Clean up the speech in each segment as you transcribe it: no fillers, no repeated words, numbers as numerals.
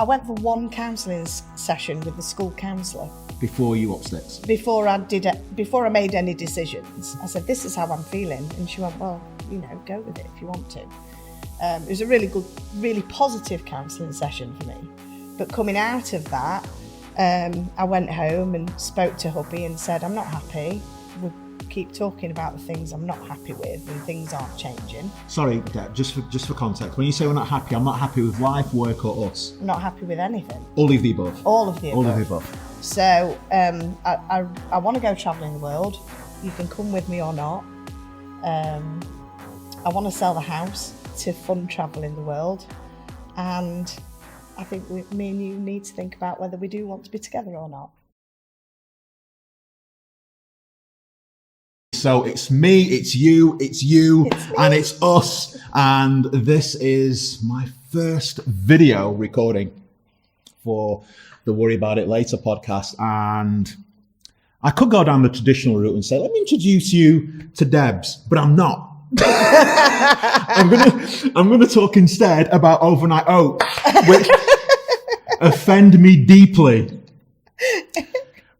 I went for one counselling session with the school counsellor. Before you upstairs? Before I made any decisions. I said, this is how I'm feeling. And she went, well, go with it if you want to. It was a really good, really positive counselling session for me. But coming out of that, I went home and spoke to hubby and said, I'm not happy. We'll keep talking about the things I'm not happy with and things aren't changing. Sorry, Deb, just for context. When you say we're not happy, I'm not happy with life, work or us. I'm not happy with anything. All of the above. All of the above. All of the above. So I want to go travelling the world. You can come with me or not. I want to sell the house to fund travelling the world. And I think me and you need to think about whether we do want to be together or not. So it's me, it's you, and it's us. And this is my first video recording for the Worry About It Later podcast. And I could go down the traditional route and say, let me introduce you to Debs, but I'm not. I'm gonna talk instead about overnight oats, which offend me deeply.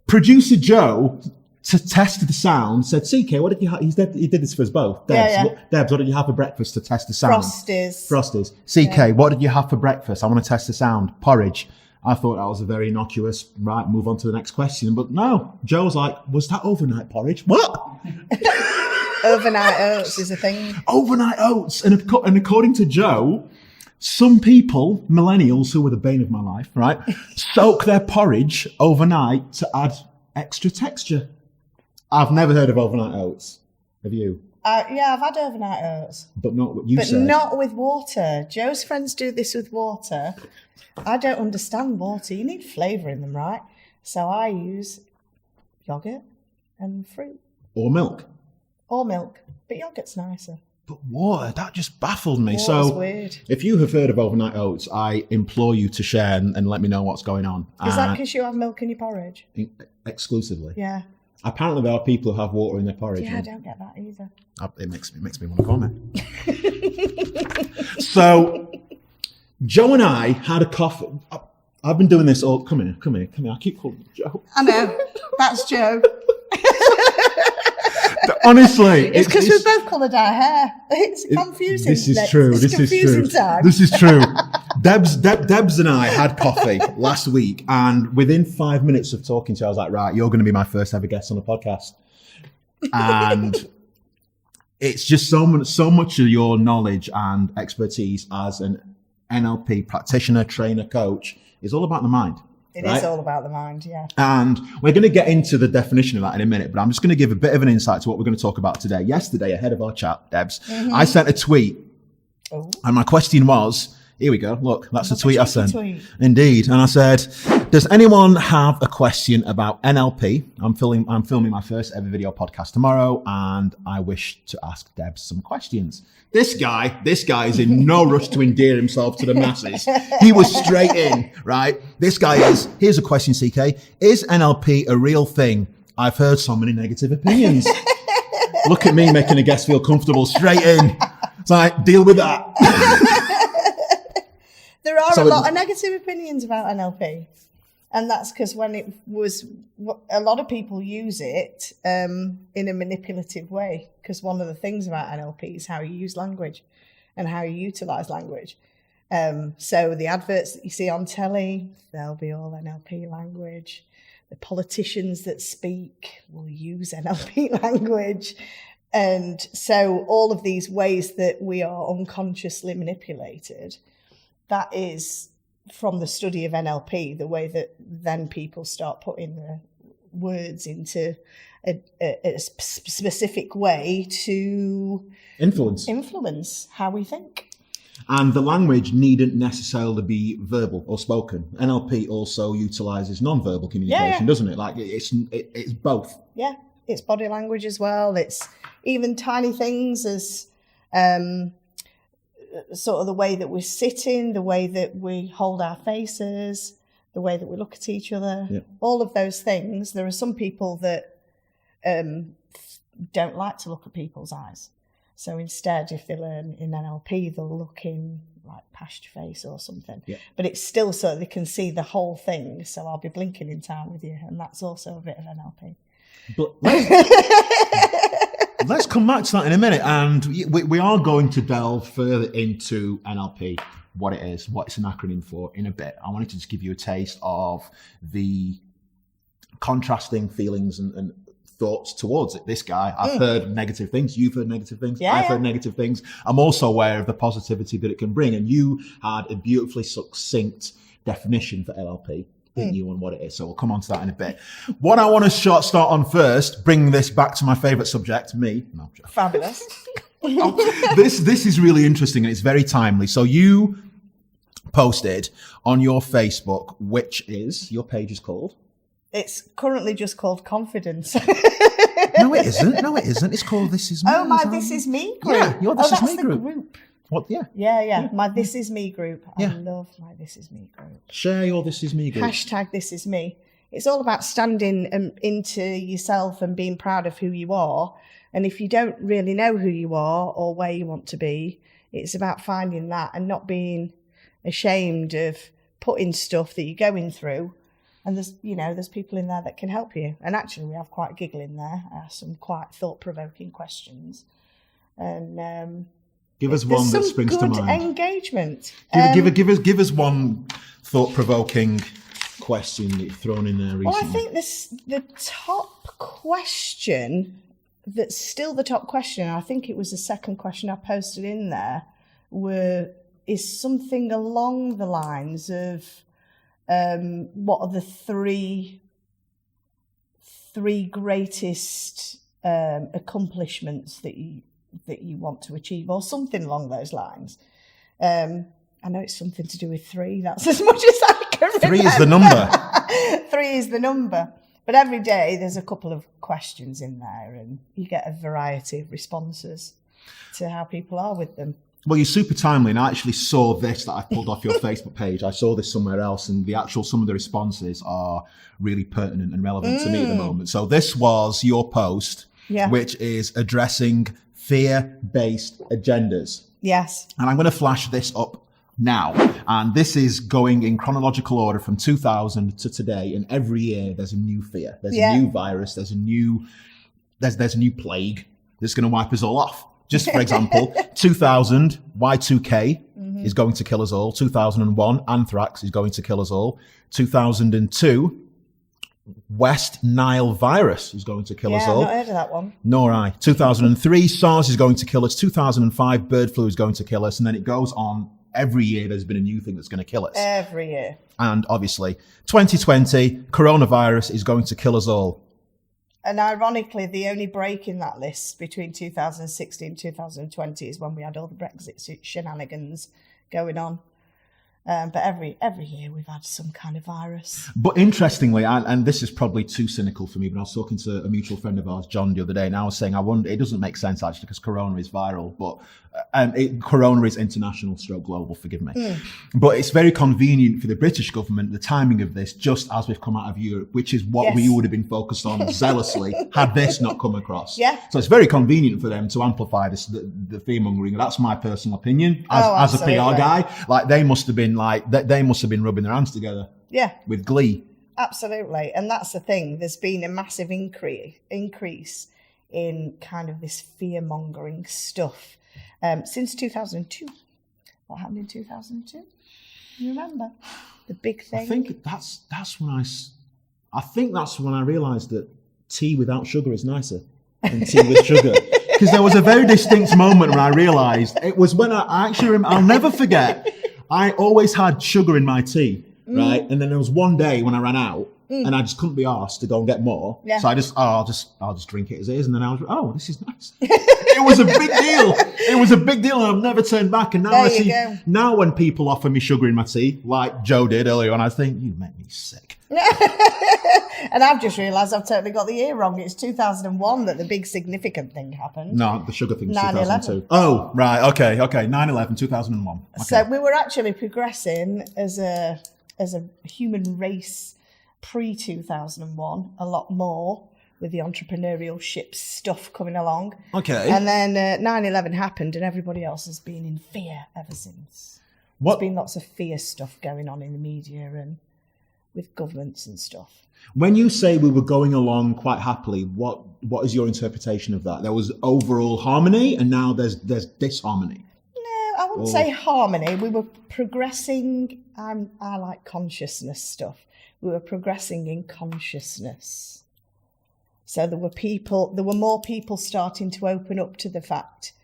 Producer Joe, to test the sound, said, CK, what did you have? He did this for us both. Debs, Yeah. Debs, what did you have for breakfast to test the sound? Frosties. CK, what did you have for breakfast? I want to test the sound. Porridge. I thought that was a very innocuous, right, move on to the next question. But no, Joe's like, was that overnight porridge? What? Overnight oats is a thing. Overnight oats. And according to Joe, some people, millennials who were the bane of my life, right, soak their porridge overnight to add extra texture. I've never heard of overnight oats. Have you? Yeah, I've had overnight oats. But not what you said. But not with water. Joe's friends do this with water. I don't understand water. You need flavour in them, right? So I use yoghurt and fruit. Or milk. Or milk. But yoghurt's nicer. But water, that just baffled me. Water's so weird. If you have heard of overnight oats, I implore you to share and let me know what's going on. Is that because you have milk in your porridge? Exclusively. Yeah. Apparently there are people who have water in their porridge. Yeah, I don't get that either. It makes me want to vomit. So, Joe and I had a coffee. I've been doing this all. Come here. I keep calling you Joe. I know. That's Joe. Honestly, it's because we both coloured our hair. It's confusing. This is true. This is true. Debs and I had coffee last week, and within 5 minutes of talking to you, I was like, right, you're going to be my first ever guest on the podcast. And it's just so much of your knowledge and expertise as an NLP practitioner, trainer, coach is all about the mind. It is all about the mind, yeah. And we're going to get into the definition of that in a minute, but I'm just going to give a bit of an insight to what we're going to talk about today. Yesterday, ahead of our chat, Debs, I sent a tweet, and my question was, here we go, look, that's the tweet I sent. Indeed. And I said, does anyone have a question about NLP? I'm filming my first ever video podcast tomorrow, and I wish to ask Debs some questions. This guy is in no rush to endear himself to the masses. He was straight in, right? This guy here's a question, CK. Is NLP a real thing? I've heard so many negative opinions. Look at me making a guest feel comfortable, straight in. It's like, deal with that. There are a lot of negative opinions about NLP. And that's because a lot of people use it in a manipulative way. Because one of the things about NLP is how you use language and how you utilise language. So the adverts that you see on telly, they'll be all NLP language. The politicians that speak will use NLP language. And so all of these ways that we are unconsciously manipulated, that is from the study of NLP, the way that then people start putting the words into a specific way to influence how we think. And the language needn't necessarily be verbal or spoken. NLP also utilizes nonverbal communication, doesn't it? Like it's both. Yeah, it's body language as well. It's even tiny things as sort of the way that we're sitting, the way that we hold our faces, the way that we look at each other, all of those things. There are some people that don't like to look at people's eyes. So instead, if they learn in NLP, they'll look in like pashed face or something. Yeah. But it's still so they can see the whole thing. So I'll be blinking in time with you, and that's also a bit of NLP. But let's come back to that in a minute, and we are going to delve further into NLP, what it is, what it's an acronym for in a bit. I wanted to just give you a taste of the contrasting feelings and thoughts towards it. This guy, I've heard negative things, you've heard negative things, I've heard negative things. I'm also aware of the positivity that it can bring, and you had a beautifully succinct definition for NLP, didn't you, on what it is. So we'll come on to that in a bit. What I want to start on first, bring this back to my favourite subject, me. No, Fabulous. This is really interesting and it's very timely. So you posted on your Facebook, which is, your page is called? It's currently just called Confidence. No, it isn't. No, it isn't. It's called This Is Me. Oh, my This Is Me group. Yeah, your This Is Me the group. What? Yeah. Yeah. My This Is Me group. I Yeah. love my This Is Me group. Share your This Is Me group. Hashtag This Is Me. It's all about standing into yourself and being proud of who you are. And if you don't really know who you are or where you want to be, it's about finding that and not being ashamed of putting stuff that you're going through. And there's people in there that can help you. And actually, we have quite a giggle in there. Some quite thought-provoking questions. And give us one that springs to mind. Engagement. Give us one thought-provoking question that you've thrown in there recently. Well, I think the top question that's still the top question. I think it was the second question I posted in there. Is something along the lines of. What are the three greatest accomplishments that you want to achieve, or something along those lines? I know it's something to do with 3. That's as much as I can remember. 3 is the number. 3 is the number. But every day there's a couple of questions in there, and you get a variety of responses to how people are with them. Well, you're super timely, and I actually saw this that I pulled off your Facebook page. I saw this somewhere else, and some of the responses are really pertinent and relevant to me at the moment. So this was your post, which is addressing fear-based agendas. Yes. And I'm going to flash this up now. And this is going in chronological order from 2000 to today. And every year there's a new fear. There's a new virus. There's a new plague that's going to wipe us all off. Just for example, 2000, Y2K is going to kill us all. 2001, anthrax is going to kill us all. 2002, West Nile virus is going to kill us all. Yeah, I've not heard of that one. Nor I. 2003, SARS is going to kill us. 2005, bird flu is going to kill us. And then it goes on. Every year there's been a new thing that's going to kill us. Every year. And obviously, 2020, coronavirus is going to kill us all. And ironically, the only break in that list between 2016 and 2020 is when we had all the Brexit shenanigans going on. But every year we've had some kind of virus. But interestingly, and this is probably too cynical for me, but I was talking to a mutual friend of ours, John, the other day, and I was saying, I wonder, it doesn't make sense actually because corona is viral, but corona is international / global, forgive me. But it's very convenient for the British government, the timing of this, just as we've come out of Europe, which is what we would have been focused on zealously had this not come across. Yeah. So it's very convenient for them to amplify this, the fear mongering. That's my personal opinion as a PR guy. Like they must have been rubbing their hands together. Yeah. With glee. Absolutely. And that's the thing. There's been a massive increase in kind of this fear mongering stuff. Since 2002. What happened in 2002? You remember? The big thing? I think that's when I realised that tea without sugar is nicer than tea with sugar. Because there was a very distinct moment when I realised it was when I'll never forget, I always had sugar in my tea, right? And then there was one day when I ran out and I just couldn't be arsed to go and get more. Yeah. So I'll just drink it as it is. And then I was, this is nice. It was a big deal. It was a big deal, and I've never turned back. And now now when people offer me sugar in my tea, like Joe did earlier on, I think, you make me sick. And I've just realised I've totally got the year wrong. It's 2001 that the big significant thing happened. No, the sugar thing was 2002. Oh, right. Okay. 9/11, 2001. Okay. So we were actually progressing as a human race pre-2001 a lot more, with the entrepreneurial ship stuff coming along. Okay. And then 9/11 happened, and everybody else has been in fear ever since. What? There's been lots of fear stuff going on in the media and with governments and stuff. When you say we were going along quite happily, what is your interpretation of that? There was overall harmony, and now there's disharmony. No, I wouldn't say harmony. We were progressing. I like consciousness stuff. We were progressing in consciousness. So there were more people starting to open up to the fact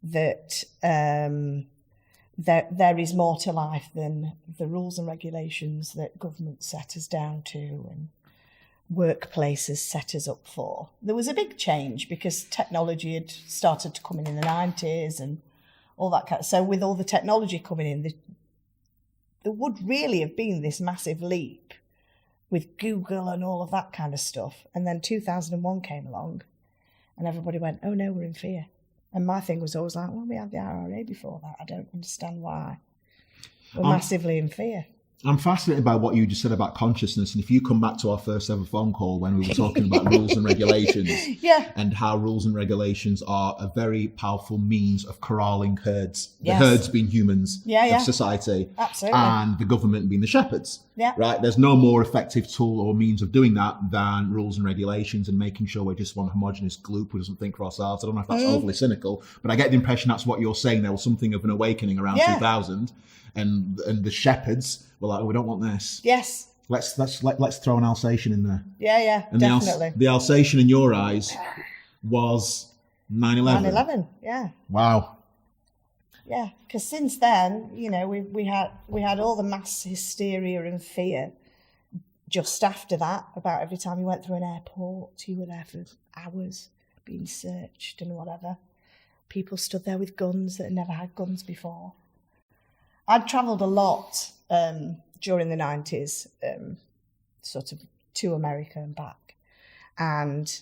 that there is more to life than the rules and regulations that government set us down to and workplaces set us up for. There was a big change because technology had started to come in the 90s and all that kind of. So with all the technology coming in, there would really have been this massive leap with Google and all of that kind of stuff. And then 2001 came along and everybody went, oh no, we're in fear. And my thing was always like, well, we had the IRA before that. I don't understand why. We're massively in fear. I'm fascinated by what you just said about consciousness. And if you come back to our first ever phone call when we were talking about rules and regulations and how rules and regulations are a very powerful means of corralling herds, the herds being humans of society, and the government being the shepherds. Right? There's no more effective tool or means of doing that than rules and regulations and making sure we're just one homogenous group who doesn't think for ourselves. I don't know if that's overly cynical, but I get the impression that's what you're saying. There was something of an awakening around 2000. And the shepherds were like, oh, we don't want this. Yes. Let's throw an Alsatian in there. Yeah, and definitely. The Alsatian in your eyes was 9/11. 9/11, yeah. Wow. Yeah, because since then, we had all the mass hysteria and fear. Just after that, about every time you went through an airport, you were there for hours being searched and whatever. People stood there with guns that had never had guns before. I'd travelled a lot during the 90s, sort of to America and back. And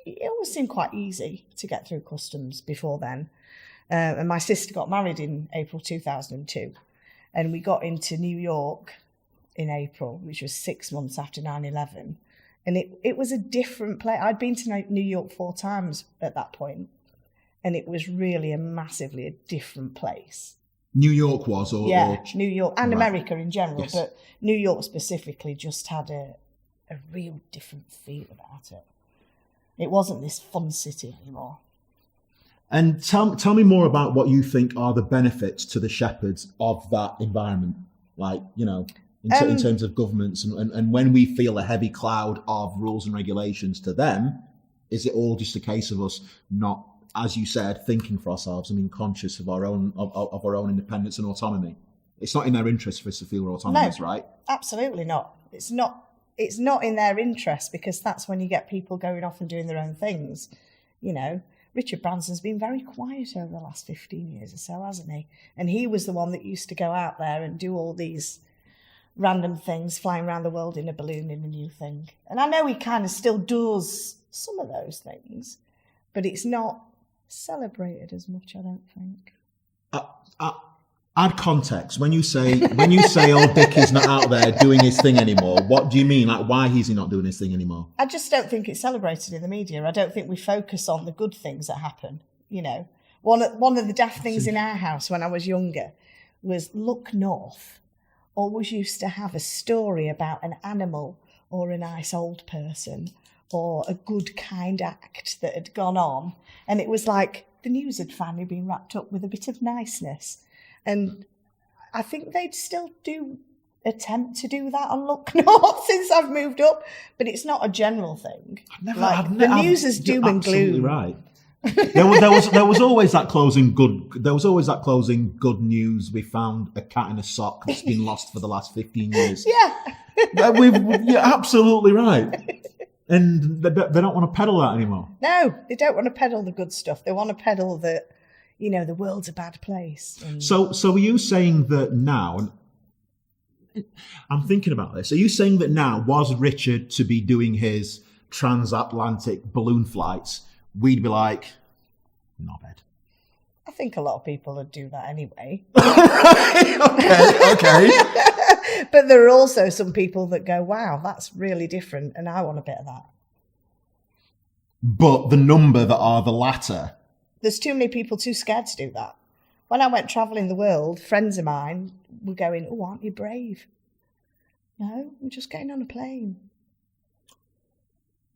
it always seemed quite easy to get through customs before then. And my sister got married in April 2002. And we got into New York in April, which was 6 months after 9/11. And it was a different place. I'd been to New York 4 times at that point. And it was really massively a different place. New York was? Or New York and right. America in general, but New York specifically just had a real different feel about it. It wasn't this fun city anymore. And tell me more about what you think are the benefits to the shepherds of that environment, like, in terms of governments and when we feel a heavy cloud of rules and regulations to them, is it all just a case of us not, as you said, thinking for ourselves and being conscious of our own independence and autonomy? It's not in their interest for us to feel we're autonomous, right? Absolutely not. It's not in their interest, because that's when you get people going off and doing their own things. Richard Branson's been very quiet over the last 15 years or so, hasn't he? And he was the one that used to go out there and do all these random things, flying around the world in a balloon in a new thing. And I know he kind of still does some of those things, but it's not celebrated as much, I don't think. Add context. When you say old Dickie's not out there doing his thing anymore, what do you mean? Like, why is he not doing his thing anymore? I just don't think it's celebrated in the media. I don't think we focus on the good things that happen. One of the daft things in our house when I was younger was Look North always used to have a story about an animal or a nice old person or a good, kind act that had gone on. And it was like the news had finally been wrapped up with a bit of niceness. And I think they'd still attempt to do that on Look North since I've moved up, but it's not a general thing. The news is doom and gloom. Absolutely right. There was always that closing good news. We found a cat in a sock that's been lost for the last 15 years. Yeah. You're absolutely right. And they don't want to peddle that anymore. No, they don't want to peddle the good stuff. They want to peddle that, the world's a bad place. And... So are you saying that now, and I'm thinking about this, are you saying that now, was Richard to be doing his transatlantic balloon flights, we'd be like, knobhead? I think a lot of people would do that anyway. Okay. But there are also some people that go, wow, that's really different, and I want a bit of that. But the number that are the latter... There's too many people too scared to do that. when I went travelling the world, friends of mine were going, "Oh, aren't you brave?" No, I'm just getting on a plane.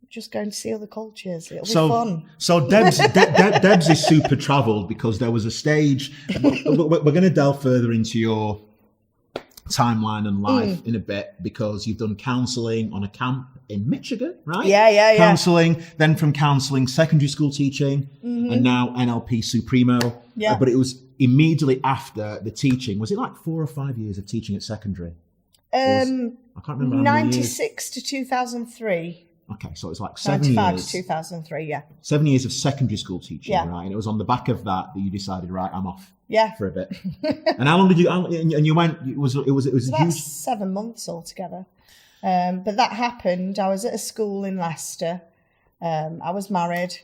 Just going to see other cultures. It'll be fun. So Debs is super travelled because there was a stage. We're going to delve further into your timeline and life in a bit, because you've done counselling on a camp in Michigan, right? Yeah. Counselling, then from counselling, secondary school teaching, and now NLP Supremo. Yeah. But it was immediately after the teaching. Was it like 4 or 5 years of teaching at secondary? I can't remember. 96 to 2003. Okay, so it's like 7 95 years. to 2003, yeah. 7 years of secondary school teaching, Yeah. right? And it was on the back of that you decided, right, I'm off. Yeah. For a bit. And how long did you? And you went. It was about huge. 7 months altogether. But that happened. I was at a school in Leicester. I was married,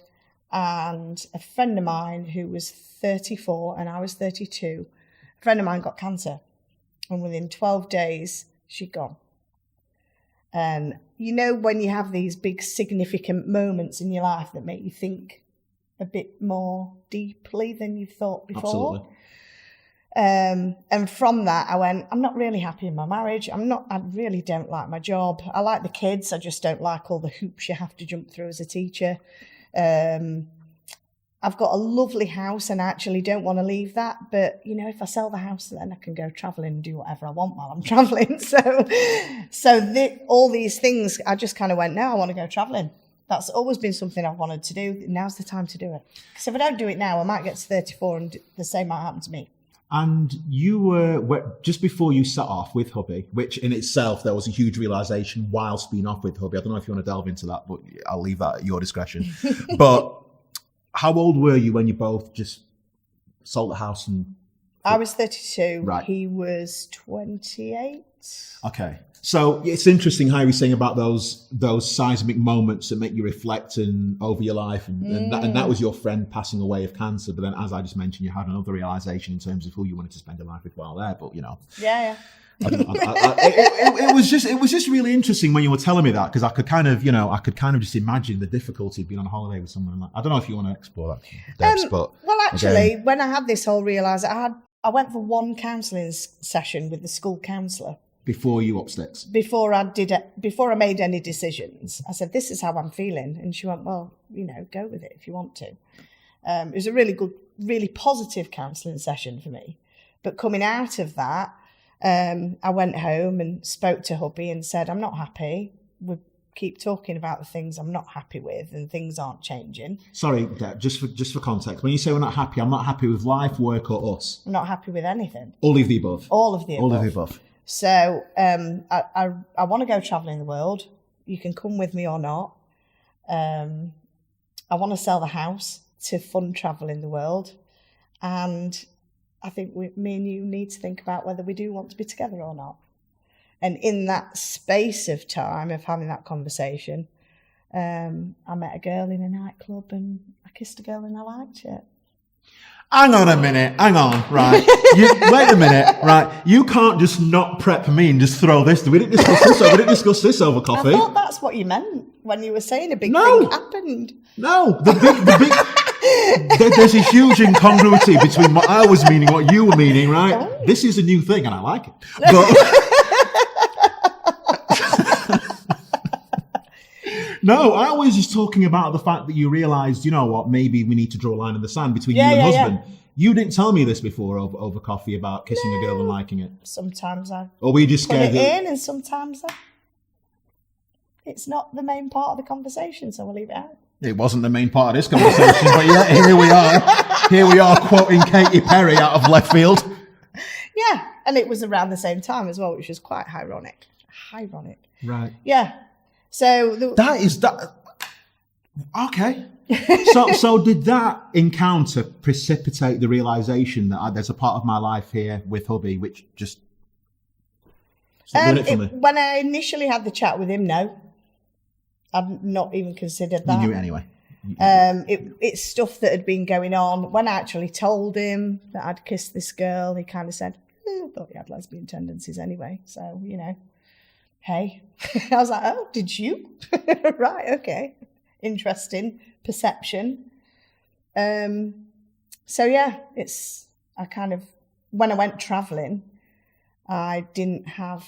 and a friend of mine who was 34 and I was 32. A friend of mine got cancer, and within 12 days she'd gone. And you know, when you have these big significant moments in your life that make you think a bit more deeply than you thought before. Absolutely. And from that, I went, I'm not really happy in my marriage. I really don't like my job. I like the kids. I just don't like all the hoops you have to jump through as a teacher. I've got a lovely house and I actually don't want to leave that. But, you know, if I sell the house, then I can go travelling and do whatever I want while I'm travelling. All these things, I just kind of went, no, I want to go travelling. That's always been something I've wanted to do. Now's the time to do it. Because if I don't do it now, I might get to 34 and the same might happen to me. And you were, just before you set off with hubby, which in itself, there was a huge realisation whilst being off with hubby. I don't know if you want to delve into that, but I'll leave that at your discretion. But how old were you when you both just sold the house? I was 32. Right. He was 28. Okay. So it's interesting how you're saying about those seismic moments that make you reflect over your life. And that was your friend passing away of cancer. But then, as I just mentioned, you had another realisation in terms of who you wanted to spend your life with while there. But, you know. Yeah. It was just really interesting when you were telling me that, because I could kind of just imagine the difficulty of being on holiday with someone like. I don't know if you want to explore that, Debs, but well, actually, when I had this whole realisation, I went for one counselling session with the school counsellor before you up sticks. Before I made any decisions, I said, "This is how I'm feeling," and she went, "Well, you know, go with it if you want to." It was a really good, really positive counselling session for me. But coming out of that, I went home and spoke to hubby and said, I'm not happy. We keep talking about the things I'm not happy with and things aren't changing. Sorry, Deb, just for context. When you say we're not happy, I'm not happy with life, work or us. I'm not happy with anything. All of the above. All of the above. All of the above. So I want to go travelling the world. You can come with me or not. I want to sell the house to fund travel in the world. And I think me and you need to think about whether we do want to be together or not. And in that space of time of having that conversation, I met a girl in a nightclub and I kissed a girl and I liked it. Hang on a minute. Hang on. Right. Wait a minute. Right. You can't just not prep me and just throw this. We didn't discuss this over coffee. I thought that's what you meant when you were saying a big thing happened. No. The big. There's a huge incongruity between what I was meaning, what you were meaning, right? Oh. This is a new thing and I like it. But no, I was just talking about the fact that you realised, you know what, maybe we need to draw a line in the sand between you and husband. Yeah. You didn't tell me this before over coffee about kissing a girl and liking it. Sometimes I or were you just scared put it in and sometimes it's not the main part of the conversation, so we'll leave it out. It wasn't the main part of this conversation, but yeah, here we are. Here we are quoting Katy Perry out of left field. Yeah, and it was around the same time as well, which was quite ironic. Right. Yeah. So that. Okay. So did that encounter precipitate the realisation that there's a part of my life here with hubby which just doing it for me? When I initially had the chat with him, no, I'd not even considered that. You knew it anyway. It's stuff that had been going on. When I actually told him that I'd kissed this girl, he kind of said, I thought he had lesbian tendencies anyway. So, you know, hey. I was like, oh, did you? Right, okay. Interesting perception. So, yeah, when I went traveling, I didn't have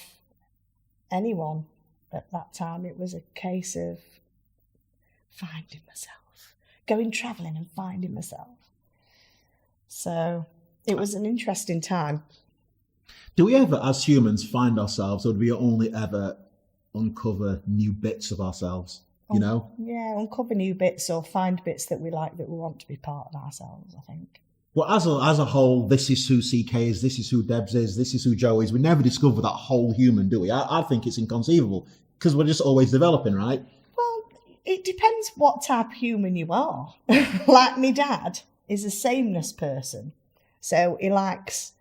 anyone at that time. It was a case of finding myself, going traveling and finding myself. So it was an interesting time. Do we ever, as humans, find ourselves, or do we only ever uncover new bits of ourselves? You know? Yeah, uncover new bits or find bits that we like, that we want to be part of ourselves, I think. Well, as a whole, this is who CK is, this is who Debs is, this is who Joe is. We never discover that whole human, do we? I think it's inconceivable because we're just always developing, right? Well, it depends what type of human you are. Like my dad is a sameness person. So he likes...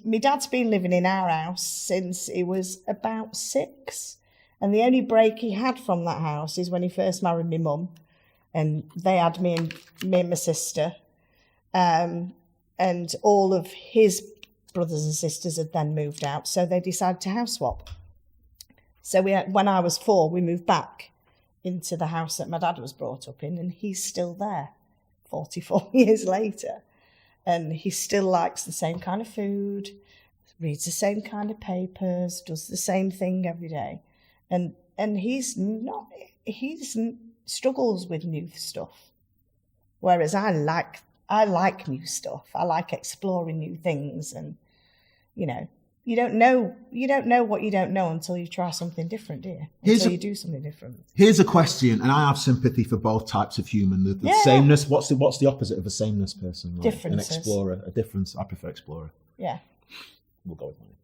my dad's been living in our house since he was about 6. And the only break he had from that house is when he first married my mum. And they had me and my sister. And all of his brothers and sisters had then moved out. So they decided to house swap. So when I was 4, we moved back into the house that my dad was brought up in. And he's still there 44 years later. And he still likes the same kind of food, reads the same kind of papers, does the same thing every day. And he struggles with new stuff. Whereas I like new stuff. I like exploring new things. And, you don't know what you don't know until you try something different, do you? Until you do something different. Here's a question, and I have sympathy for both types of human. The sameness, what's the opposite of a sameness person? Like Differences. An explorer, a difference. I prefer explorer. Yeah. We'll go with mine.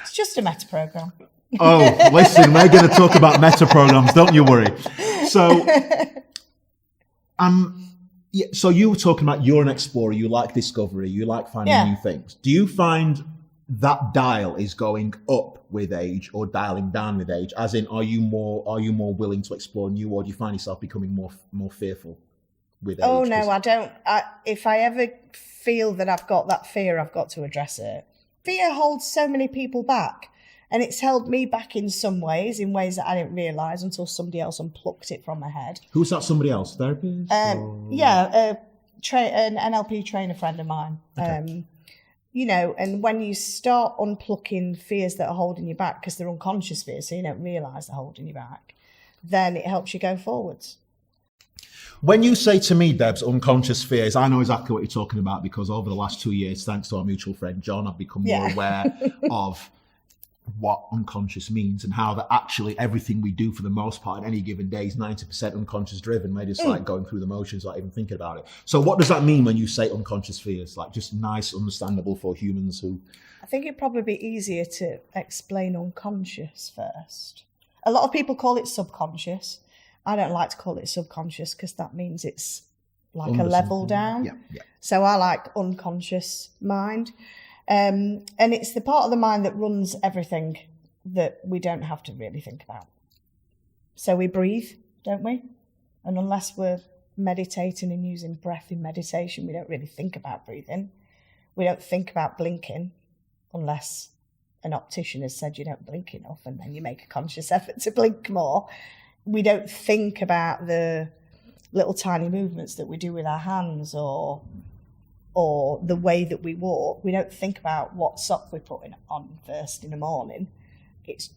It's just a meta program. Oh, listen, we're going to talk about meta programs, don't you worry. So, so you were talking about you're an explorer, you like discovery, you like finding new things. Do you find that dial is going up with age or dialing down with age? As in, are you more willing to explore new, or do you find yourself becoming more fearful with age? Oh no, I don't. If I ever feel that I've got that fear, I've got to address it. Fear holds so many people back. And it's held me back in some ways, in ways that I didn't realise until somebody else unplucked it from my head. Who's that somebody else? Therapist? Yeah, an NLP trainer friend of mine. Okay. And when you start unplucking fears that are holding you back, because they're unconscious fears, so you don't realise they're holding you back, then it helps you go forwards. When you say to me, Debs, unconscious fears, I know exactly what you're talking about, because over the last 2 years, thanks to our mutual friend John, I've become more aware of what unconscious means, and how that actually everything we do for the most part in any given day is 90% unconscious driven. We're just like going through the motions, not even thinking about it. So what does that mean when you say unconscious fears? Like, just nice, understandable for humans who... I think it'd probably be easier to explain unconscious first. A lot of people call it subconscious. I don't like to call it subconscious because that means it's like a level down. Yeah. So I like unconscious mind. And it's the part of the mind that runs everything that we don't have to really think about. So we breathe, don't we? And unless we're meditating and using breath in meditation, we don't really think about breathing. We don't think about blinking unless an optician has said you don't blink enough, and then you make a conscious effort to blink more. We don't think about the little tiny movements that we do with our hands or the way that we walk. We don't think about what sock we're putting on first in the morning. It's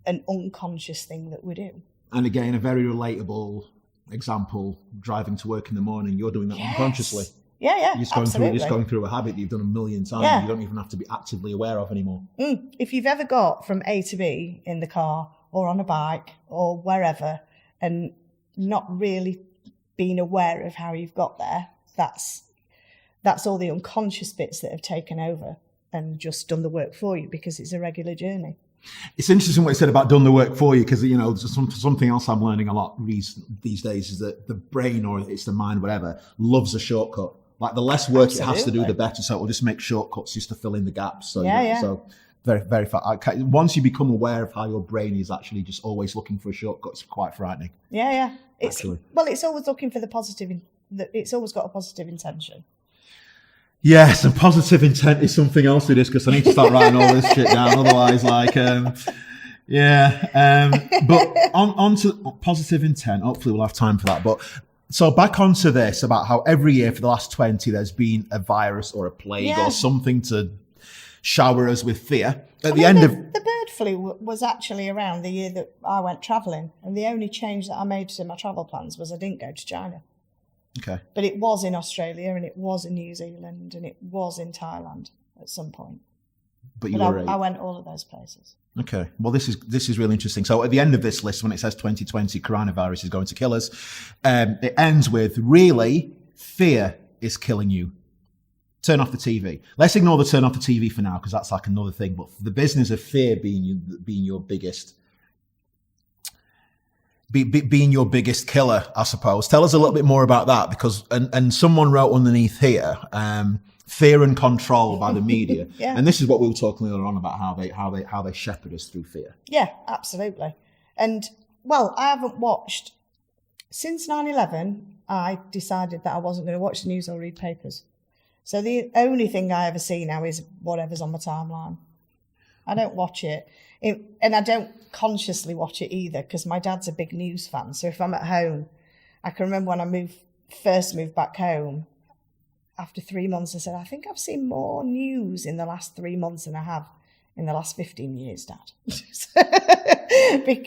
an unconscious thing that we do. And again, a very relatable example, driving to work in the morning, you're doing that unconsciously. Yeah, you're just going through a habit that you've done a million times. Yeah. You don't even have to be actively aware of anymore. If you've ever got from A to B in the car or on a bike or wherever and not really being aware of how you've got there, that's all the unconscious bits that have taken over and just done the work for you, because it's a regular journey. It's interesting what you said about done the work for you, because, something else I'm learning a lot these days is that the brain, or it's the mind, whatever, loves a shortcut. Like, the less work it has to do, the better. So it will just make shortcuts just to fill in the gaps. So, so very, very once you become aware of how your brain is actually just always looking for a shortcut, it's quite frightening. Yeah. It's always looking for the positive. It's always got a positive intention. Yes, and positive intent is something else with this, because I need to start writing all this shit down. Otherwise, but on to positive intent. Hopefully we'll have time for that. But So back onto this about how every year for the last 20, there's been a virus or a plague or something to shower us with fear. At the end of the bird flu was actually around the year that I went travelling, and the only change that I made to my travel plans was I didn't go to China. Okay. But it was in Australia, and it was in New Zealand, and it was in Thailand at some point. But I went all of those places. Okay. Well, this is really interesting. So at the end of this list, when it says 2020, coronavirus is going to kill us, it ends with, really, fear is killing you. Turn off the TV. Let's ignore the turn off the TV for now, because that's like another thing. But the business of fear being your biggest killer, I suppose. Tell us a little bit more about that, because and someone wrote underneath here, fear and control by the media. Yeah. And this is what we were talking earlier on about how they shepherd us through fear. Yeah, absolutely. And well, I haven't watched since 9/11. I decided that I wasn't going to watch the news or read papers. So the only thing I ever see now is whatever's on my timeline. I don't watch it. And I don't consciously watch it either, because my dad's a big news fan. So if I'm at home, I can remember when I first moved back home, after 3 months, I said, I think I've seen more news in the last 3 months than I have in the last 15 years, Dad.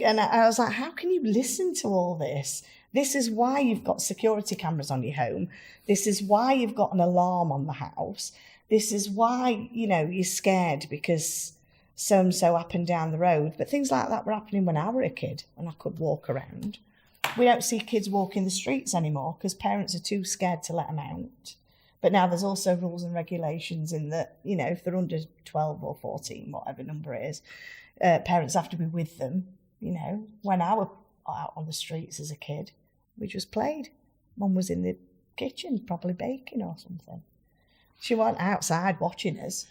And I was like, how can you listen to all this? This is why you've got security cameras on your home. This is why you've got an alarm on the house. This is why, you're scared because so-and-so happened down the road. But things like that were happening when I were a kid, when I could walk around. We don't see kids walking the streets anymore because parents are too scared to let them out. But now there's also rules and regulations in that, if they're under 12 or 14, whatever number it is, parents have to be with them. When I was out on the streets as a kid, we just played. Mum was in the kitchen, probably baking or something. She wasn't outside watching us.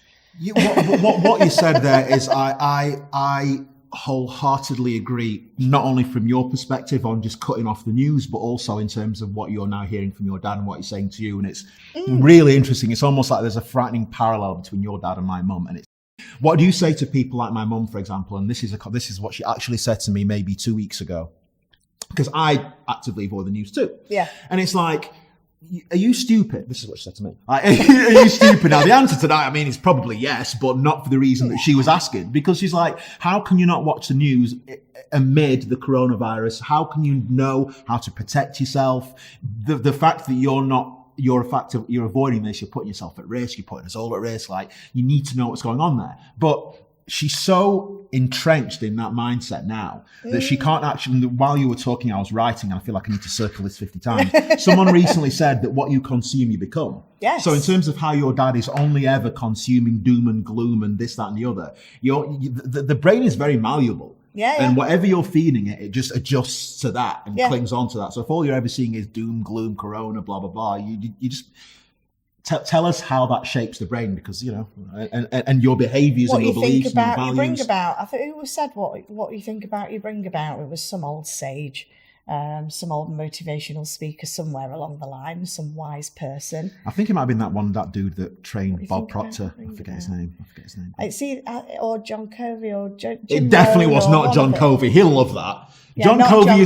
What you said there is I wholeheartedly agree, not only from your perspective on just cutting off the news, but also in terms of what you're now hearing from your dad and what he's saying to you. And it's really interesting. It's almost like there's a frightening parallel between your dad and my mum. And what do you say to people like my mum, for example? And this is what she actually said to me maybe 2 weeks ago, because I actively avoid the news too. Yeah. And it's like, are you stupid? This is what she said to me. Are you stupid? Now, the answer to that, is probably yes, but not for the reason that she was asking. Because she's like, how can you not watch the news amid the coronavirus? How can you know how to protect yourself? The fact that you're avoiding this, you're putting yourself at risk, you're putting us all at risk. Like, you need to know what's going on there. But she's so entrenched in that mindset now that she can't actually, while you were talking, I was writing, and I feel like I need to circle this 50 times. Someone recently said that what you consume, you become. Yes. So in terms of how your dad is only ever consuming doom and gloom and this, that, and the other, the brain is very malleable. Yeah. And whatever you're feeding it, it just adjusts to that and clings on to that. So if all you're ever seeing is doom, gloom, corona, blah, blah, blah, you just... Tell us how that shapes the brain, because and your behaviours and your beliefs and your values. What you think about, you bring about. I think who said what you think about, you bring about. It was some old sage, some old motivational speaker somewhere along the line, some wise person. I think it might have been that dude that trained Bob Proctor. I forget his name. Or John Covey or Jim It definitely was not John Covey. He'll love that. Yeah, John Covey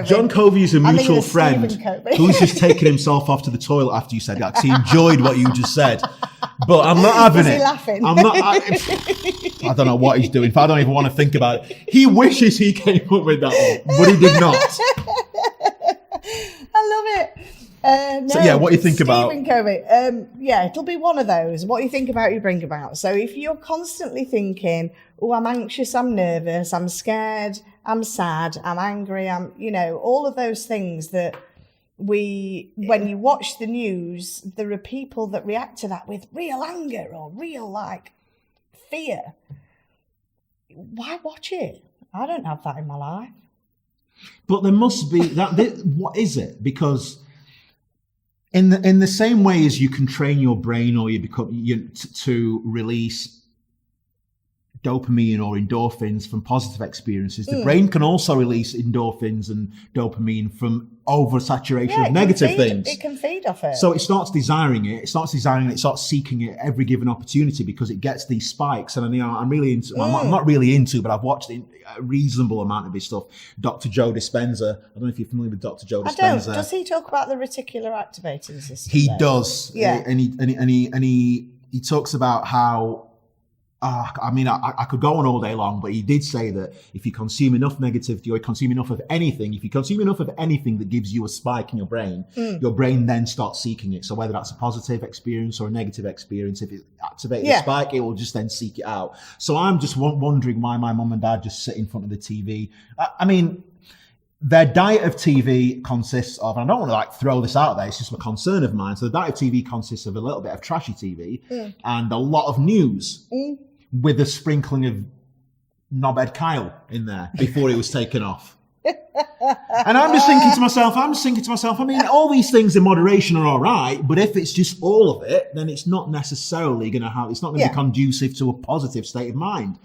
John Covey is a mutual friend who's just taken himself off to the toilet after you said that, because he enjoyed what you just said. But I'm not having it. Laughing? I'm not. I don't know what he's doing. I don't even want to think about it. He wishes he came up with that one, but he did not. I love it. What do you think about Stephen Covey? It'll be one of those. What you think about, you bring about. So if you're constantly thinking, oh, I'm anxious, I'm nervous, I'm scared, I'm sad, I'm angry, I'm, all of those things that when you watch the news, there are people that react to that with real anger or real fear. Why watch it? I don't have that in my life. But there must be that. What is it? Because in the same way as you can train your brain or you become to release dopamine or endorphins from positive experiences, the brain can also release endorphins and dopamine from oversaturation of negative things. It can feed off it. So it starts desiring it. It starts seeking it every given opportunity because it gets these spikes. And I'm really into, well, I'm not really into, but I've watched a reasonable amount of his stuff. Dr. Joe Dispenza. I don't know if you're familiar with Dr. Joe Dispenza. I don't. Does he talk about the reticular activating system? He does. Yeah. And he talks about how, I could go on all day long, but he did say that if you consume enough negativity or consume enough of anything, if you consume enough of anything that gives you a spike in your brain then starts seeking it. So whether that's a positive experience or a negative experience, if it activates the spike, it will just then seek it out. So I'm just wondering why my mum and dad just sit in front of the TV. Their diet of TV consists of, and I don't want to throw this out there, it's just a concern of mine. So the diet of TV consists of a little bit of trashy TV and a lot of news with a sprinkling of knobhead Kyle in there before he was taken off. And I'm just thinking to myself, all these things in moderation are all right, but if it's just all of it, then it's not necessarily going to be conducive to a positive state of mind.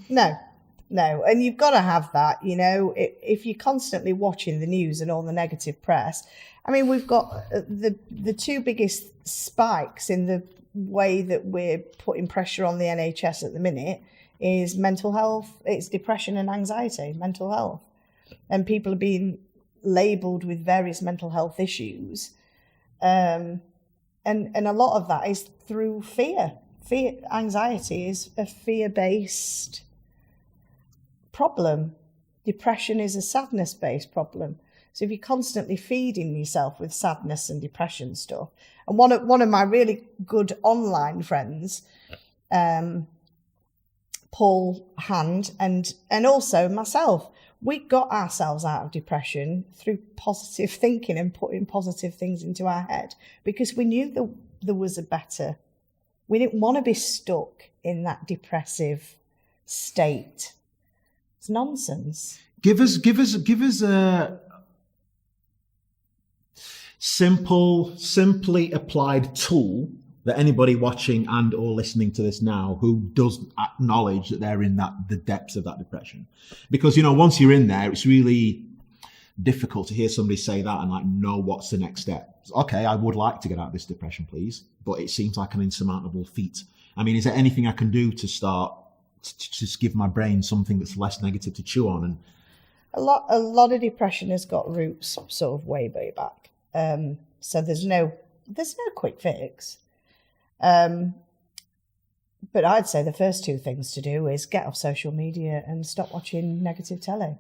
No, and you've got to have that, if you're constantly watching the news and all the negative press. We've got the two biggest spikes in the way that we're putting pressure on the NHS at the minute is mental health. It's depression and anxiety, mental health. And people are being labelled with various mental health issues. And a lot of that is through fear. Anxiety is a fear-based problem. Depression is a sadness-based problem. So if you're constantly feeding yourself with sadness and depression stuff, and one of my really good online friends, Paul Hand, and also myself, we got ourselves out of depression through positive thinking and putting positive things into our head because we knew that there was a better. We didn't want to be stuck in that depressive state. It's nonsense. Give us a simply applied tool that anybody watching and or listening to this now who does acknowledge that they're in the depths of that depression. Because, once you're in there, it's really difficult to hear somebody say that and know what's the next step. Okay, I would like to get out of this depression, please, but it seems like an insurmountable feat. Is there anything I can do to start to just give my brain something that's less negative to chew on? And a lot of depression has got roots sort of way back. So there's no quick fix. But I'd say the first two things to do is get off social media and stop watching negative telly.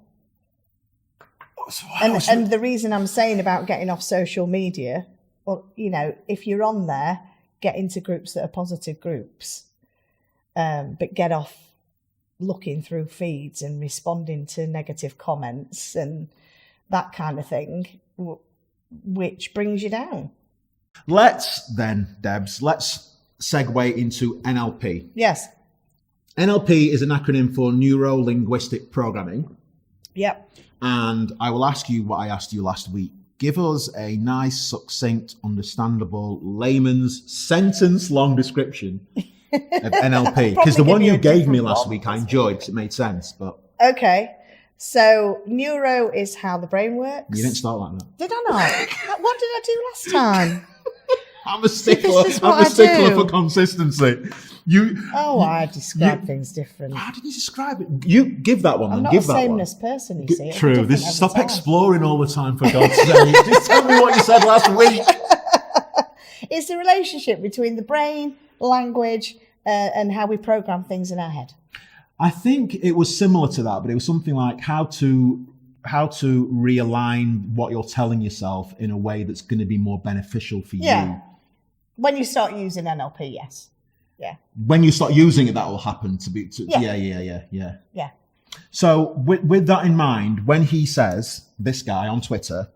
And the reason I'm saying about getting off social media, if you're on there, get into groups that are positive groups, but get off looking through feeds and responding to negative comments and that kind of thing, which brings you down. Let's then, Debs, segue into NLP. Yes. NLP is an acronym for Neuro Linguistic Programming. Yep. And I will ask you what I asked you last week. Give us a nice, succinct, understandable, layman's, sentence-long description of NLP. Because the one you gave me last week I enjoyed because it made sense. But okay. So neuro is how the brain works. You didn't start like that. Did I not? What did I do last time? I'm a stickler for consistency. I describe things different. How did you describe it? You give that one. I'm not a sameness person, you see. True. Stop exploring all the time, for God's sake. Just tell me what you said last week. It's the relationship between the brain, language, and how we program things in our head. I think it was similar to that, but it was something like how to realign what you're telling yourself in a way that's going to be more beneficial for you. When you start using NLP, yes. Yeah. When you start using it, that will happen Yeah. So with that in mind, when he says, this guy on Twitter,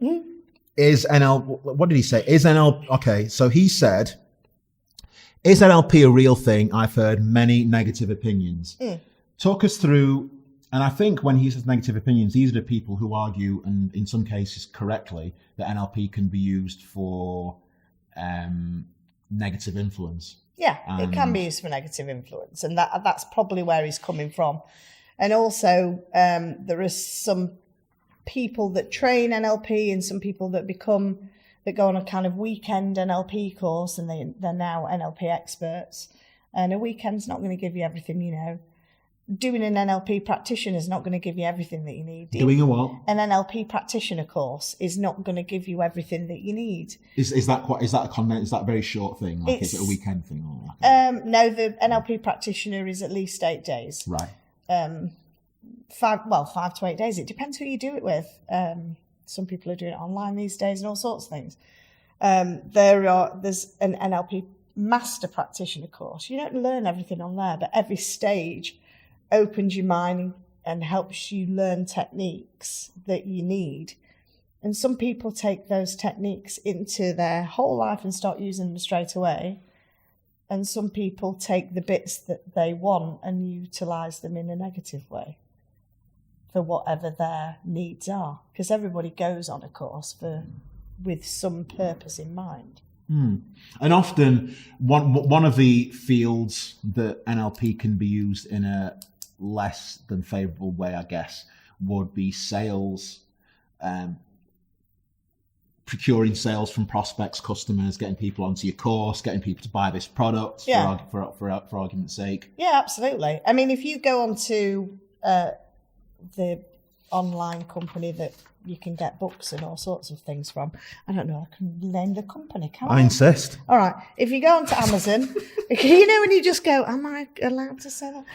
what did he say? Okay, so he said, is NLP a real thing? I've heard many negative opinions. Talk us through, and I think when he says negative opinions, these are the people who argue, and in some cases correctly, that NLP can be used for negative influence. Yeah, it can be used for negative influence, and that's probably where he's coming from. And also, there are some people that train NLP and some people that go on a kind of weekend NLP course, and they're now NLP experts. And a weekend's not going to give you everything you know. Doing an NLP practitioner is not going to give you everything that you need. Doing a what? An NLP practitioner course is not going to give you everything that you need. Is that a very short thing? Like, is it a weekend thing? Or like no, the NLP practitioner is at least 8 days. Right. 5 to 8 days. It depends who you do it with. Some people are doing it online these days and all sorts of things. There's an NLP master practitioner course. You don't learn everything on there, but every stage opens your mind and helps you learn techniques that you need. And some people take those techniques into their whole life and start using them straight away. And some people take the bits that they want and utilize them in a negative way for whatever their needs are. Because everybody goes on a course with some purpose in mind. And often one of the fields that NLP can be used in a less than favorable way, I guess, would be sales, procuring sales from prospects, customers, getting people onto your course, getting people to buy this product for argument's sake. Yeah, absolutely. I mean, if you go onto the online company that you can get books and all sorts of things from. I don't know, I can name the company, can't I? I insist. All right. If you go onto Amazon, you know when you just go, am I allowed to say that?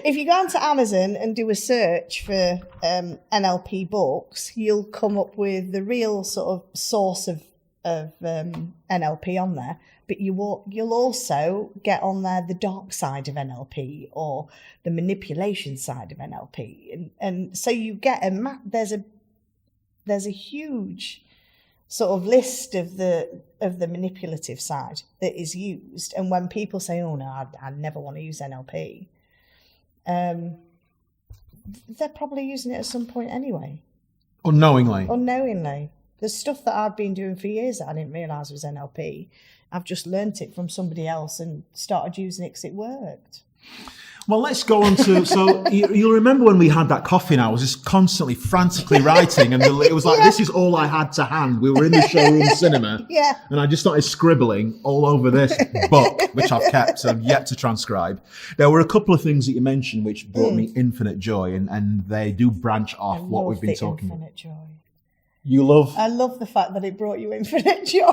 If you go onto Amazon and do a search for NLP books, you'll come up with the real sort of source of NLP on there. But you'll also get on there the dark side of NLP or the manipulation side of NLP, and so you get there's a huge sort of list of the manipulative side that is used. And when people say, "Oh no, I never want to use NLP," they're probably using it at some point anyway, unknowingly. There's stuff that I've been doing for years that I didn't realise was NLP. I've just learnt it from somebody else and started using it because it worked. Well, let's go on to, so you'll remember when we had that coffee and I was just constantly frantically writing, and it was like, this is all I had to hand. We were in the showroom cinema, and I just started scribbling all over this book, which I've kept, so I've yet to transcribe. There were a couple of things that you mentioned which brought me infinite joy, and they do branch off what we've been talking about. Joy. I love the fact that it brought you infinite joy.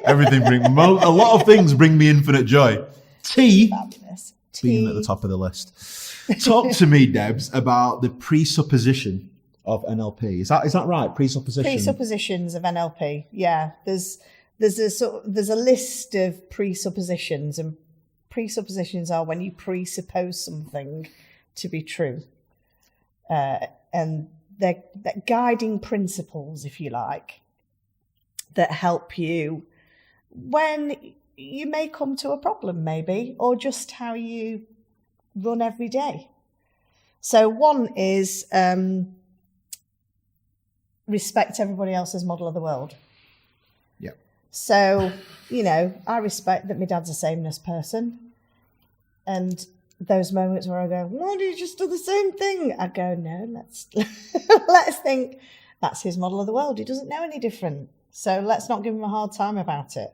A lot of things bring me infinite joy. Fabulous. Being at the top of the list. Talk to me, Debs, about the presupposition of NLP. Is that right? Presuppositions of NLP. Yeah. There's a list of presuppositions, and presuppositions are when you presuppose something to be true. And they're guiding principles, if you like, that help you when you may come to a problem, maybe, or just how you run every day. So one is respect everybody else's model of the world. Yeah. So, I respect that my dad's a sameness person, and those moments where I go, why do you just do the same thing? I go, no, let's think that's his model of the world. He doesn't know any different. So let's not give him a hard time about it.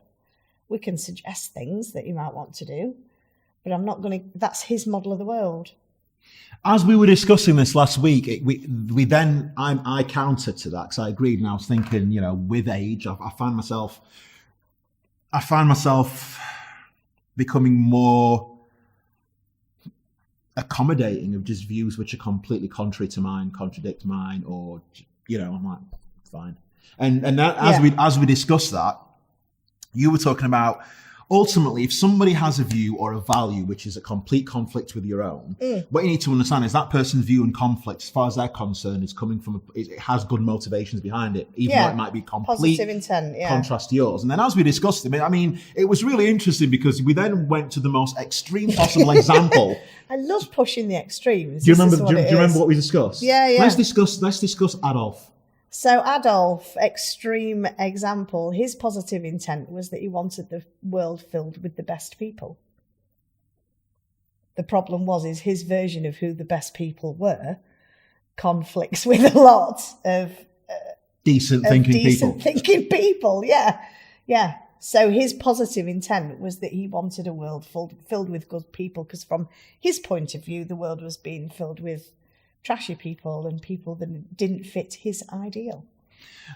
We can suggest things that he might want to do, but I'm not going to, that's his model of the world. As we were discussing this last week, I countered to that because I agreed, and I was thinking, with age, I find myself becoming more accommodating of just views which are completely contrary to mine, contradict mine, or I'm like, fine. And that, as we discussed that, you were talking about ultimately, if somebody has a view or a value which is a complete conflict with your own, what you need to understand is that person's view and conflict, as far as they're concerned, is coming from it has good motivations behind it, even though it might be complete positive intent, contrast to yours. And then as we discussed it, I mean, it was really interesting because we then went to the most extreme possible example. I love pushing the extremes. Do you remember what we discussed? Yeah. Let's discuss Adolf. So Adolf, extreme example, his positive intent was that he wanted the world filled with the best people. The problem is his version of who the best people were conflicts with a lot of decent thinking people. Yeah. So his positive intent was that he wanted a world filled with good people, because from his point of view, the world was being filled with trashy people and people that didn't fit his ideal.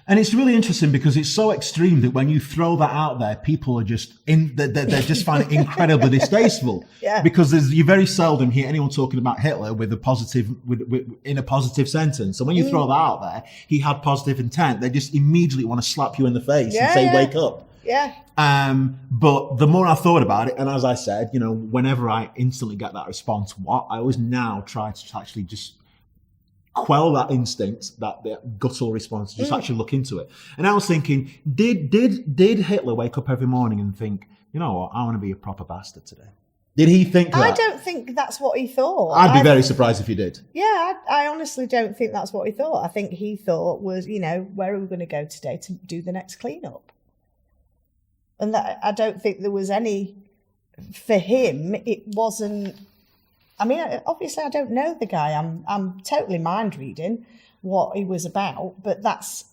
And it's really interesting because it's so extreme that when you throw that out there, people are just they just find it incredibly distasteful. Yeah. Because you very seldom hear anyone talking about Hitler with a positive in a positive sentence. So when you throw that out there, he had positive intent. They just immediately want to slap you in the face and say, "Wake up." Yeah. But the more I thought about it, and as I said, whenever I instantly get that response, I always now try to actually just quell that instinct, that guttural response, just actually look into it. And I was thinking, did Hitler wake up every morning and think, you know what, I want to be a proper bastard today? Did he think that? I don't think that's what he thought. I'd be very surprised if he did. Yeah, I honestly don't think that's what he thought. I think he thought was, where are we going to go today to do the next cleanup? And that, I don't think there was any, for him, it wasn't. I mean, obviously, I don't know the guy. I'm totally mind reading what he was about, but that's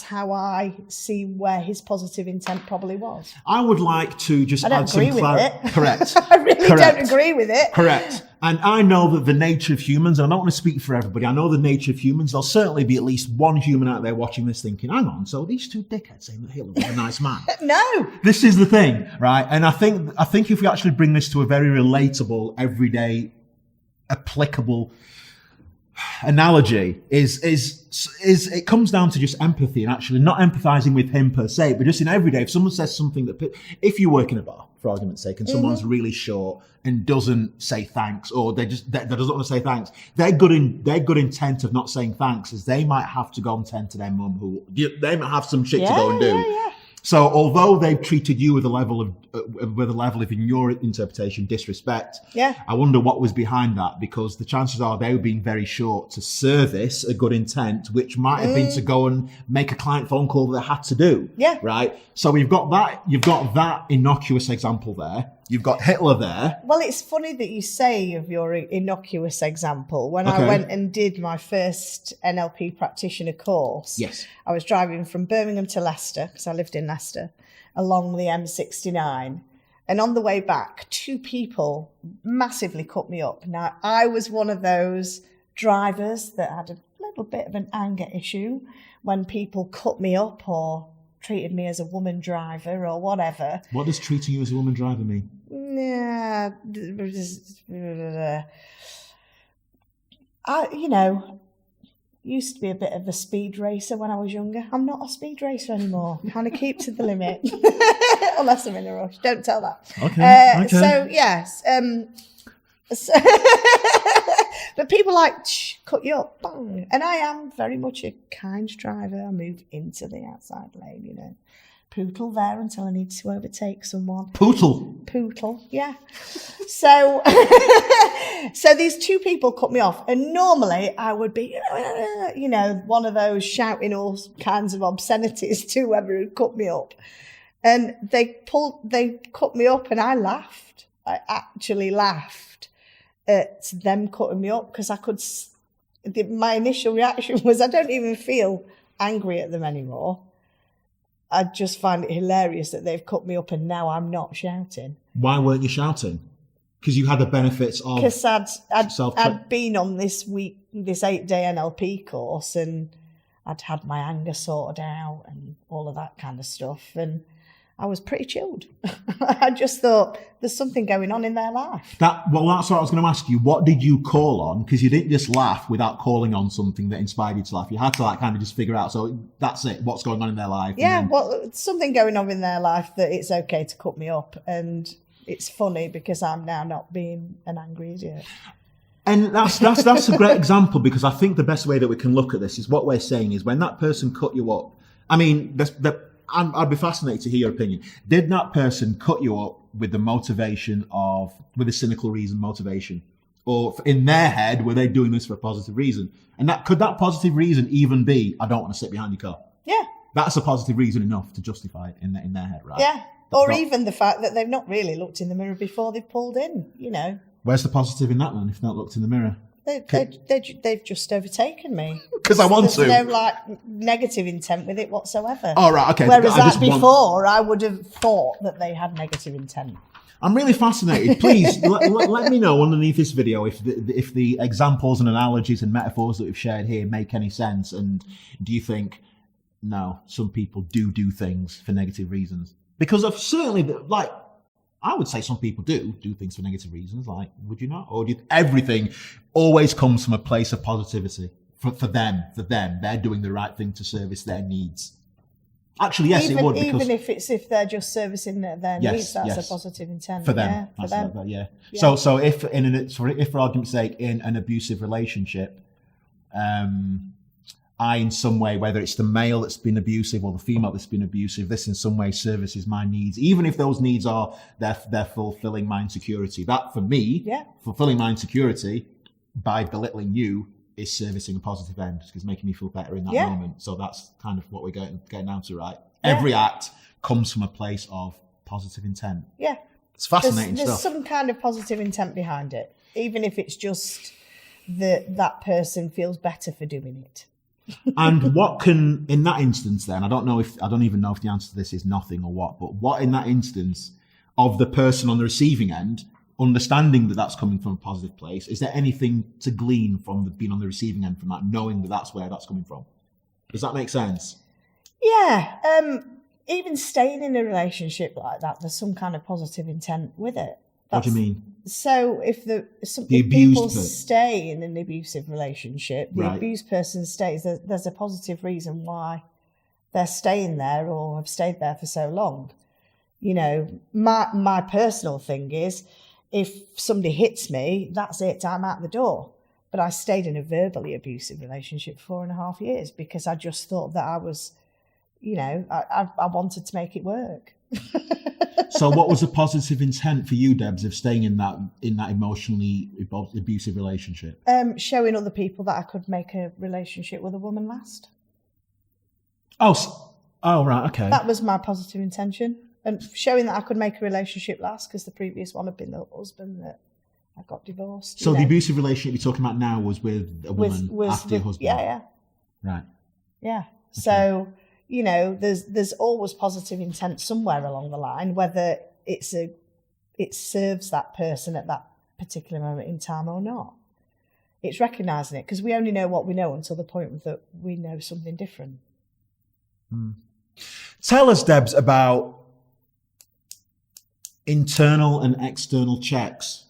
how I see where his positive intent probably was. I would like to just add some clarity. Correct. I really don't agree with it. Correct. And I know that the nature of humans, and I don't want to speak for everybody, I know the nature of humans, there'll certainly be at least one human out there watching this thinking, hang on, so these two dickheads saying that Hitler was a nice man. No. This is the thing, right? And I think if we actually bring this to a very relatable, everyday, applicable analogy is it comes down to just empathy, and actually not empathizing with him per se, but just in everyday, if someone says something that, if you work in a bar, for argument's sake, and someone's really short and doesn't say thanks, or they doesn't want to say thanks, their good intent of not saying thanks is they might have to go and tend to their mum, who they might have some shit to go and do. Yeah. So although they've treated you with a level of, in your interpretation, disrespect, I wonder what was behind that, because the chances are they were being very short to service a good intent, which might have been to go and make a client phone call that they had to do. Yeah. Right? So you've got that innocuous example there. You've got Hitler there. Well, it's funny that you say of your innocuous example. When I went and did my first NLP practitioner course, I was driving from Birmingham to Leicester, because I lived in Leicester, along the M69. And on the way back, two people massively cut me up. Now, I was one of those drivers that had a little bit of an anger issue when people cut me up or treated me as a woman driver or whatever. What does treating you as a woman driver mean? Yeah, I used to be a bit of a speed racer when I was younger. I'm not a speed racer anymore. I'm trying to keep to the limit, unless I'm in a rush. Don't tell that. Okay. So yes, but people cut you up, bang. And I am very much a kind driver. I move into the outside lane, Pootle there until I need to overtake someone. Pootle, yeah. So, so these two people cut me off, and normally I would be, one of those shouting all kinds of obscenities to whoever had cut me up. And they cut me up, and I laughed. I actually laughed at them cutting me up, because my initial reaction was, I don't even feel angry at them anymore. I just find it hilarious that they've cut me up and now I'm not shouting. Why weren't you shouting? Because you had the benefits of... Because I'd been on this 8-day NLP course, and I'd had my anger sorted out and all of that kind of stuff. And I was pretty chilled. I just thought there's something going on in their life. That's what I was going to ask you. What did you call on? Because you didn't just laugh without calling on something that inspired you to laugh. You had to kind of just figure out. So that's it. What's going on in their life? Yeah, well, something going on in their life that it's okay to cut me up. And it's funny because I'm now not being an angry idiot. And that's a great example, because I think the best way that we can look at this is what we're saying is when that person cut you up. I mean, I'd be fascinated to hear your opinion. Did that person cut you up with the motivation with a cynical reason motivation? Or in their head, were they doing this for a positive reason? And could that positive reason even be, I don't want to sit behind your car? Yeah. That's a positive reason enough to justify it in their head, right? Yeah. Or even the fact that they've not really looked in the mirror before they've pulled in, you know. Where's the positive in that then, if they've not looked in the mirror? They've just overtaken me. Because I want to. There's no like negative intent with it whatsoever. Oh, right, okay. Whereas before, I would have thought that they had negative intent. I'm really fascinated. Please let me know underneath this video if the examples and analogies and metaphors that we've shared here make any sense. And do you think, no, some people do things for negative reasons? Because I've certainly, like, I would say some people do things for negative reasons. Like, would you not? Or do everything always comes from a place of positivity for them? They're doing the right thing to service their needs. Actually, yes, it would. Because even if they're just servicing their needs, that's a positive intent for them. Yeah, for them. Yeah. So if for argument's sake, in an abusive relationship, I in some way, whether it's the male that's been abusive or the female that's been abusive, this in some way services my needs, even if those needs are they're fulfilling my insecurity. That for me, fulfilling my insecurity by belittling you is servicing a positive end, because it's making me feel better in that moment. So that's kind of what we're getting down to, right? Every act comes from a place of positive intent. Yeah. It's fascinating stuff. There's some kind of positive intent behind it, even if it's just that person feels better for doing it. And what can, in that instance then, I don't even know if the answer to this is nothing or what in that instance of the person on the receiving end, understanding that that's coming from a positive place, is there anything to glean from being on the receiving end from that, knowing that that's where that's coming from? Does that make sense? Yeah. Even staying in a relationship like that, there's some kind of positive intent with it. What do you mean? So if people stay in an abusive relationship, the abused person stays, there's a positive reason why they're staying there or have stayed there for so long. You know, my personal thing is, if somebody hits me, that's it, I'm out the door. But I stayed in a verbally abusive relationship for 4.5 years because I just thought that I was, you know, I wanted to make it work. So what was the positive intent for you, Debs, of staying in that emotionally abusive relationship? Showing other people that I could make a relationship with a woman last. Oh, right, okay. That was my positive intention. And showing that I could make a relationship last, because the previous one had been the husband that I got divorced. So the abusive relationship you're talking about now was with a woman after your husband? Yeah. Right. Yeah. Okay. So, you know, there's always positive intent somewhere along the line, whether it serves that person at that particular moment in time or not. It's recognising it, because we only know what we know until the point that we know something different. Tell us, Debs, about internal and external checks.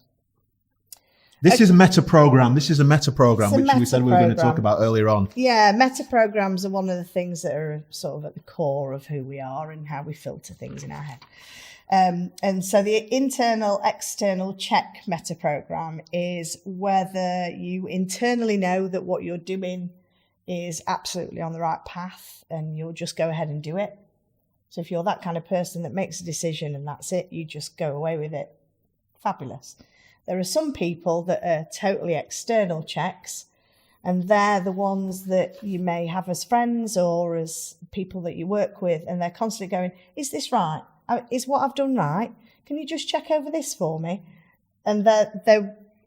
This is a meta program. Which we said we were going to talk about earlier on. Yeah, meta programs are one of the things that are sort of at the core of who we are and how we filter things in our head. And so the internal external check meta program is whether you internally know that what you're doing is absolutely on the right path and you'll just go ahead and do it. So if you're that kind of person that makes a decision and that's it, you just go away with it. Fabulous. There are some people that are totally external checks, and they're the ones that you may have as friends or as people that you work with, and they're constantly going, is this right? Is what I've done right? Can you just check over this for me? And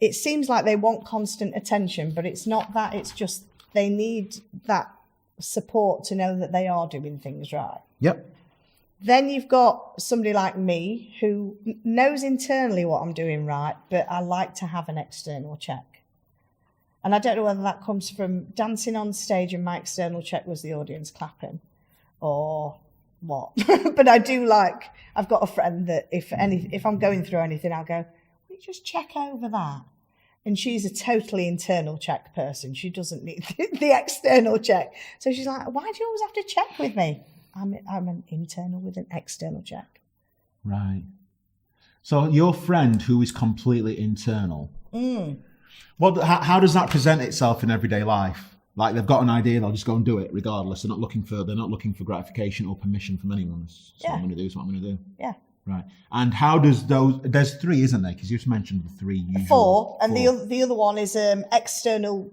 it seems like they want constant attention, but it's not that. It's just they need that support to know that they are doing things right. Yep. Then you've got somebody like me who knows internally what I'm doing right, but I like to have an external check. And I don't know whether that comes from dancing on stage and my external check was the audience clapping or what. But I do I've got a friend that if I'm going through anything, I'll go, will you just check over that? And she's a totally internal check person. She doesn't need the external check. So she's like, why do you always have to check with me? I'm an internal with an external check. Right. So your friend who is completely internal, well, how does that present itself in everyday life? Like they've got an idea, they'll just go and do it regardless. They're not looking for gratification or permission from anyone. It's what I'm going to do. It's what I'm going to do. Yeah. Right. And how does there's 3, isn't there? Because you just mentioned the 3 usual. 4, and 4. the other one is external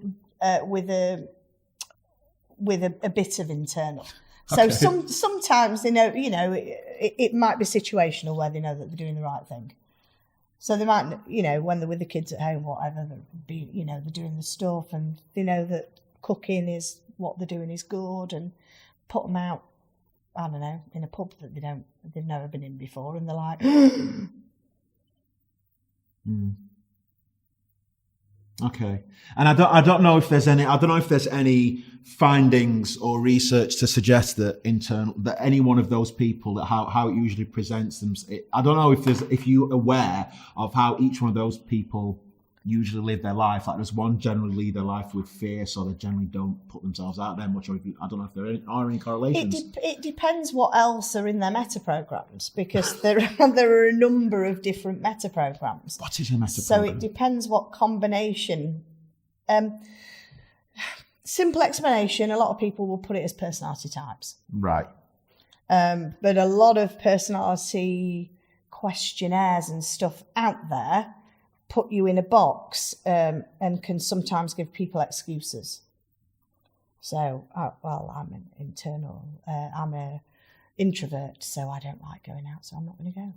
with a bit of internal. So Okay. sometimes they know, it might be situational where they know that they're doing the right thing. So they might, when they're with the kids at home, whatever, they're doing the stuff, and they know that cooking is what they're doing is good, and put them out, I don't know, in a pub that they've never been in before, and they're like, Okay. And I don't know if there's any findings or research to suggest that any one of those people, that how it usually presents them. I don't know if you're aware of how each one of those people usually live their life. Like, does one generally lead their life with fear, so they generally don't put themselves out there much? Or I don't know if there are any correlations. It depends what else are in their meta programs, because there are a number of different meta programs. What is a meta So program? it depends what combination. Simple explanation, a lot of people will put it as personality types. Right. But a lot of personality questionnaires and stuff out there put you in a box and can sometimes give people excuses. So, I'm an internal, I'm an introvert, so I don't like going out, so I'm not going to go.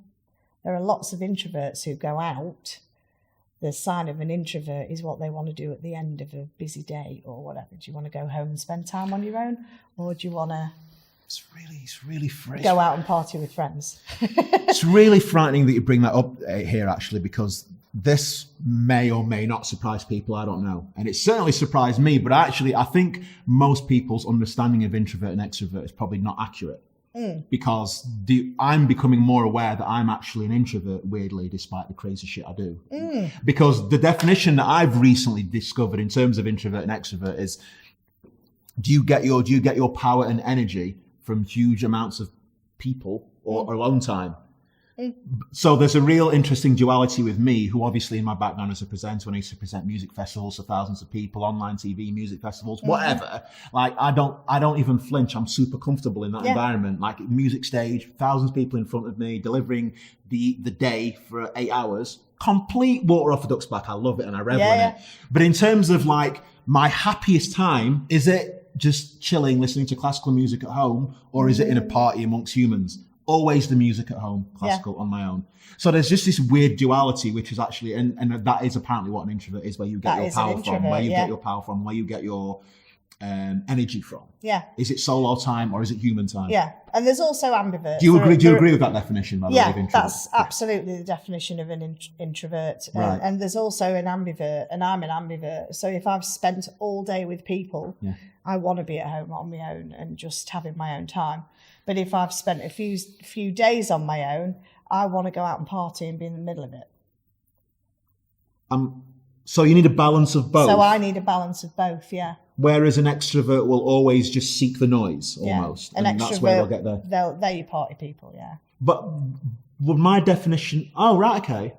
There are lots of introverts who go out. The sign of an introvert is what they want to do at the end of a busy day or whatever. Do you want to go home and spend time on your own, or do you want to It's really frightening. go out and party with friends? It's really frightening that you bring that up here, actually, because this may or may not surprise people. I don't know. And it certainly surprised me. But actually, I think most people's understanding of introvert and extrovert is probably not accurate. Because I'm becoming more aware that I'm actually an introvert, weirdly, despite the crazy shit I do. Because the definition that I've recently discovered in terms of introvert and extrovert is, do you get your power and energy from huge amounts of people or alone time? So there's a real interesting duality with me, who obviously in my background as a presenter, when I used to present music festivals to thousands of people, online TV, music festivals, whatever, like I don't even flinch. I'm super comfortable in that environment. Like, music stage, thousands of people in front of me, delivering the day for 8 hours, complete water off a duck's back. I love it and I revel in it. But in terms of like my happiest time, is it just chilling, listening to classical music at home, or is it in a party amongst humans? Always the music at home, classical on my own. So there's just this weird duality, which is actually, and that is apparently what an introvert is, where you get your power from, where you get your power from, where you get your energy from. Yeah. Is it solo time or is it human time? Yeah. And there's also ambivert. Do you agree with that definition, by the way, of introvert? That's absolutely the definition of an introvert. Right. And there's also an ambivert, and I'm an ambivert. So if I've spent all day with people, I want to be at home on my own and just having my own time. But if I've spent a few days on my own, I want to go out and party and be in the middle of it. So you need a balance of both. So I need a balance of both, yeah. Whereas an extrovert will always just seek the noise, almost. An and extrovert, that's where they'll get there. They're your party people, yeah. But would my definition... Oh, right, okay.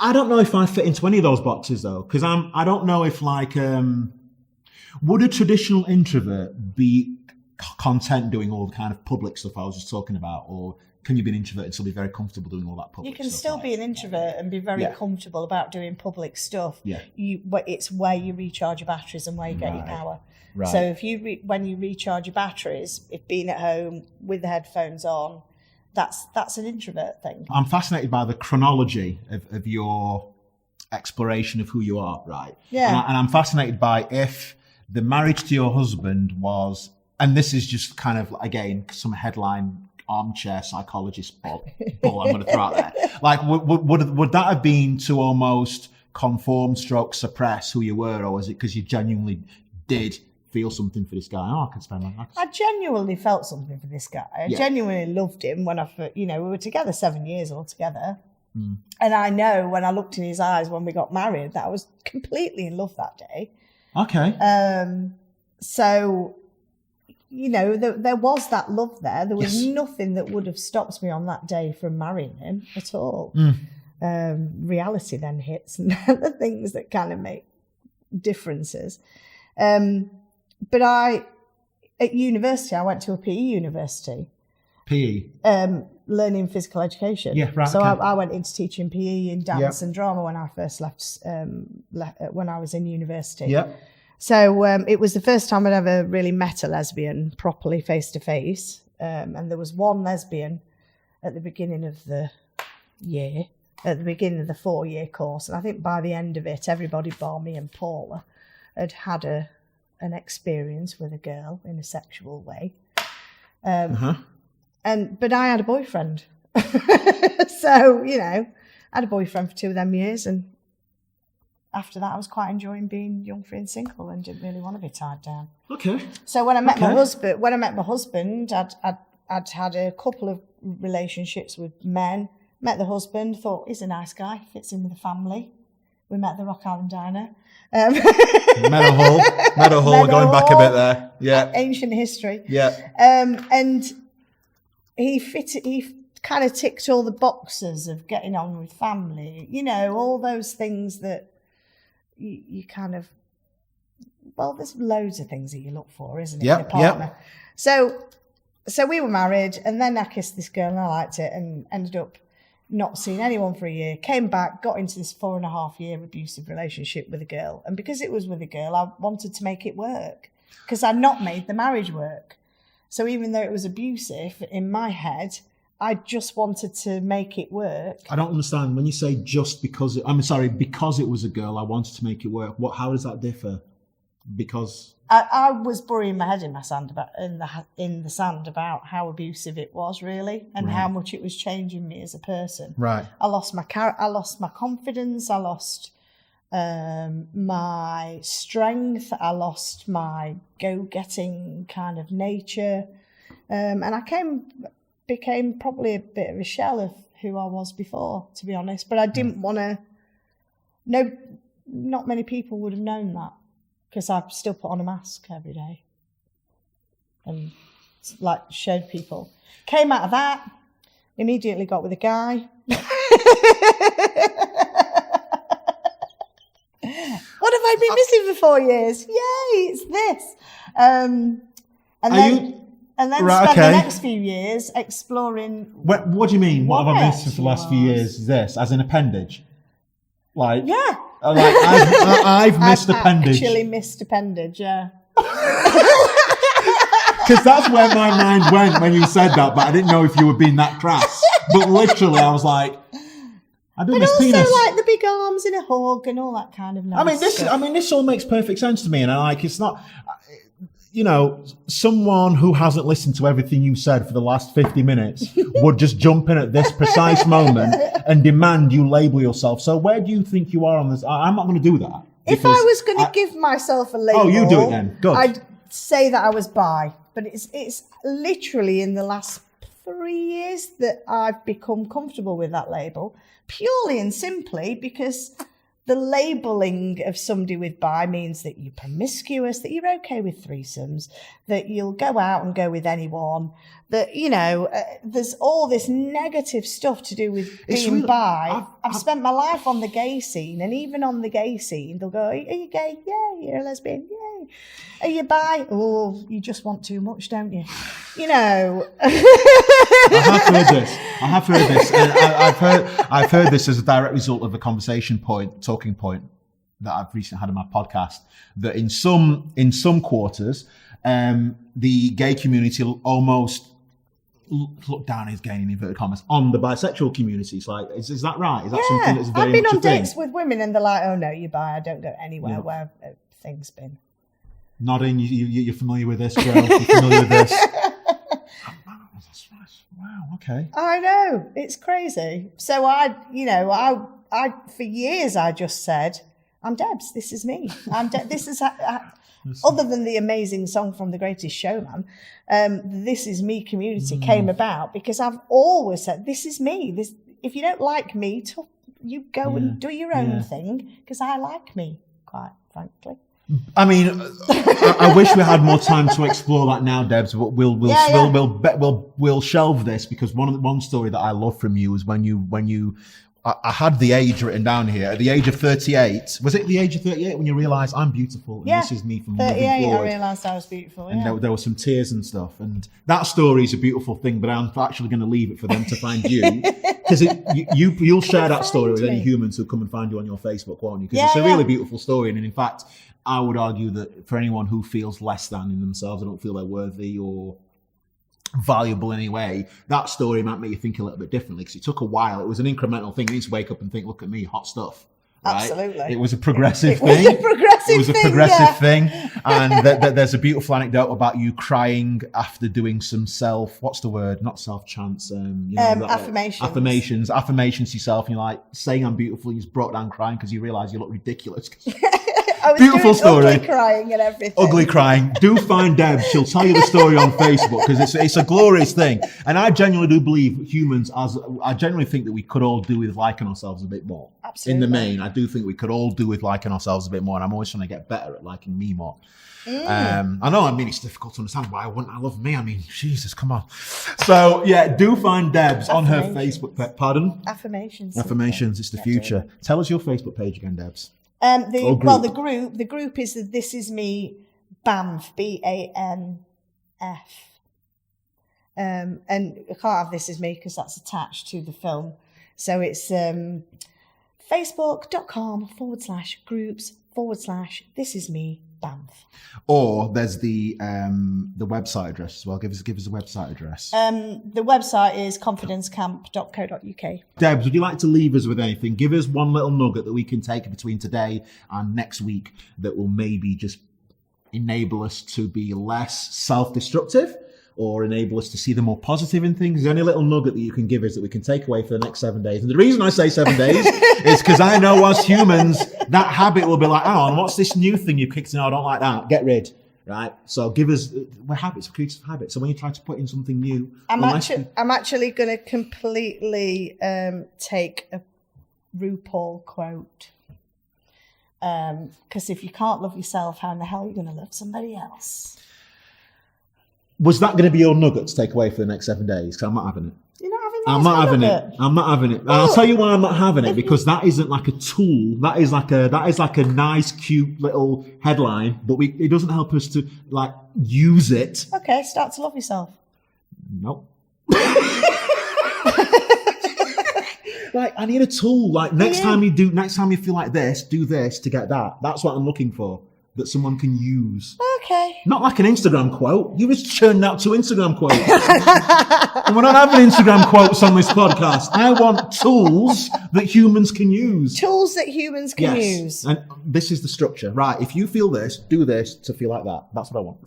I don't know if I fit into any of those boxes, though, because I don't know if, like... would a traditional introvert be content doing all the kind of public stuff I was just talking about, or can you be an introvert and still be very comfortable doing all that public stuff? You can still be an introvert and be very comfortable about doing public stuff. Yeah. It's where you recharge your batteries and where you get your power. Right. So if when you recharge your batteries, if being at home with the headphones on, that's an introvert thing. I'm fascinated by the chronology of your exploration of who you are, right? Yeah. And I'm fascinated by if the marriage to your husband was... And this is just kind of, again, some headline armchair psychologist bull I'm going to throw out there. Like, would that have been to almost conform, suppress who you were, or was it because you genuinely did feel something for this guy? Oh, I could spend my life. I genuinely felt something for this guy. I genuinely loved him when we were together 7 years altogether. And I know when I looked in his eyes when we got married that I was completely in love that day. Okay. So... there was that love there. There was nothing that would have stopped me on that day from marrying him at all. Reality then hits, and the things that kind of make differences. But at university, I went to a PE university. PE? learning physical education. Yeah, right. So okay. I went into teaching PE and dance and drama when I first left when I was in university. Yeah. So it was the first time I'd ever really met a lesbian properly face to face. And there was one lesbian at the beginning of the year, at the beginning of the 4-year course. And I think by the end of it, everybody bar me and Paula had had an experience with a girl in a sexual way. But I had a boyfriend. So, you know, I had a boyfriend for 2 of them years, and after that I was quite enjoying being young, free and single and didn't really want to be tied down. Okay. So when I met my husband, I'd had a couple of relationships with men, met the husband, thought he's a nice guy, fits in with the family. We met at the Rock Island Diner. Meadow Hall, we're going back a bit there. Yeah. Ancient history. Yeah. And he kind of ticked all the boxes of getting on with family, you know, all those things that you kind of, well, there's loads of things that you look for, isn't it, in a partner? So we were married, and then I kissed this girl and I liked it, and ended up not seeing anyone for a year, came back, got into this 4.5-year abusive relationship with a girl. And because it was with a girl, I wanted to make it work because I'd not made the marriage work. So even though it was abusive, in my head, I just wanted to make it work. I don't understand. When you say just because, because it was a girl, I wanted to make it work. How does that differ? Because I was burying my head in my sand in the sand about how abusive it was, really, and how much it was changing me as a person. Right. I lost my confidence. I lost my strength. I lost my go-getting kind of nature, and I became probably a bit of a shell of who I was before, to be honest. But I didn't want to. No, not many people would have known that, because I still put on a mask every day and like showed people. Came out of that, immediately got with a guy. What have I been missing for 4 years? Yay, it's this. And then spent the next few years exploring. What do you mean? What have I missed for the last few years? Is this as an appendage? Like, yeah. Like I've missed appendage. Actually missed appendage, yeah. Because that's where my mind went when you said that, but I didn't know if you were being that crass. But literally, I was like, I do miss penis. But also, like the big arms in a hug and all that kind of nice stuff. This all makes perfect sense to me, and it's not. You know, someone who hasn't listened to everything you said for the last 50 minutes would just jump in at this precise moment and demand you label yourself. So where do you think you are on this? I'm not going to do that. If I was going to give myself a label, you do it then. Good. I'd say that I was bi. But it's literally in the last 3 years that I've become comfortable with that label, purely and simply because the labelling of somebody with bi means that you're promiscuous, that you're okay with threesomes, that you'll go out and go with anyone, that, you know, there's all this negative stuff to do with being bi. I've spent my life on the gay scene, and even on the gay scene, they'll go, are you gay? Yeah. You're a lesbian? Yeah. Are you bi? Oh, you just want too much, don't you? You know. I have heard this. And I've heard this as a direct result of a talking point that I've recently had on my podcast, that in some quarters, the gay community almost look down, is gay in inverted commas, on the bisexual communities. Like, is that right? Is that something that's very much a thing? I've been on dates with women and they're like, oh no, you're bi, I don't go anywhere where things been. Nodding, you're familiar with this, Joe? You're familiar with this? Wow, okay. I know, it's crazy. So I for years I just said, I'm Debs, this is me. This is other than the amazing song from The Greatest Showman, This Is Me community came about because I've always said, this is me. If you don't like me, you go and do your own thing, because I like me, quite frankly. I mean, I wish we had more time to explore that now, Debs. But we'll shelve this, because one story that I love from you is when you I had the age written down here. At the age of 38, was it the age of 38 when you realised I'm beautiful and this is me from moving 38, forward? I realised I was beautiful. And there were some tears and stuff. And that story is a beautiful thing, but I'm actually going to leave it for them to find you. Because you'll share that story with any humans who come and find you on your Facebook, won't you? Because it's a really beautiful story. And in fact, I would argue that for anyone who feels less than in themselves, they don't feel they're worthy or valuable in any way, that story might make you think a little bit differently, because it took a while. It was an incremental thing. You need to wake up and think, look at me, hot stuff. Right? Absolutely. It was a progressive thing. It was a progressive thing. And there's a beautiful anecdote about you crying after doing some what's the word? Not self-chants. Affirmations. Affirmations to yourself. And you're like, saying I'm beautiful, you just broke down crying because you realise you look ridiculous. I was beautiful story. Ugly crying and everything. Ugly crying. Do find Debs. She'll tell you the story on Facebook, because it's a glorious thing. And I genuinely do believe I genuinely think that we could all do with liking ourselves a bit more. Absolutely. In the main, I do think we could all do with liking ourselves a bit more. And I'm always trying to get better at liking me more. I know, it's difficult to understand why I love me. Jesus, come on. So yeah, do find Debs on her Facebook. Pardon? Affirmations. It's the future. Tell us your Facebook page again, Debs. The group is the This Is Me Bamf, BANF. And I can't have This Is Me because that's attached to the film. So it's facebook.com/groups/This Is Me Bamf. Or there's the website address as well. Give us a website address. The website is confidencecamp.co.uk. Debs, would you like to leave us with anything? Give us one little nugget that we can take between today and next week that will maybe just enable us to be less self-destructive, or enable us to see the more positive in things. Is there any little nugget that you can give us that we can take away for the next 7 days? And the reason I say 7 days is because I know as humans, that habit will be like, oh, what's this new thing you kicked in? I don't like that. Get rid. Right? So give us, we're creative habits. So when you try to put in something new. I'm actually going to completely take a RuPaul quote. Because if you can't love yourself, how in the hell are you going to love somebody else? Was that going to be your nugget to take away for the next 7 days? Because I'm not having it. You're not having that? I'm not having it. And I'll tell you why I'm not having it, because that isn't like a tool. That is like a nice, cute little headline, but it doesn't help us to like use it. Okay, start to love yourself. Nope. Like, I need a tool. Like next time you feel like this, do this to get that. That's what I'm looking for. That someone can use. Okay. Not like an Instagram quote. You just churned out 2 Instagram quotes. And we're not having Instagram quotes on this podcast. I want tools that humans can use. Tools that humans can use. And this is the structure. Right. If you feel this, do this to feel like that. That's what I want.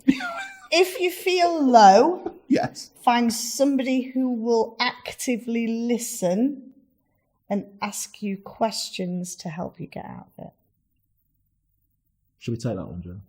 If you feel low, yes, find somebody who will actively listen and ask you questions to help you get out of it. Should we take that one, Joe?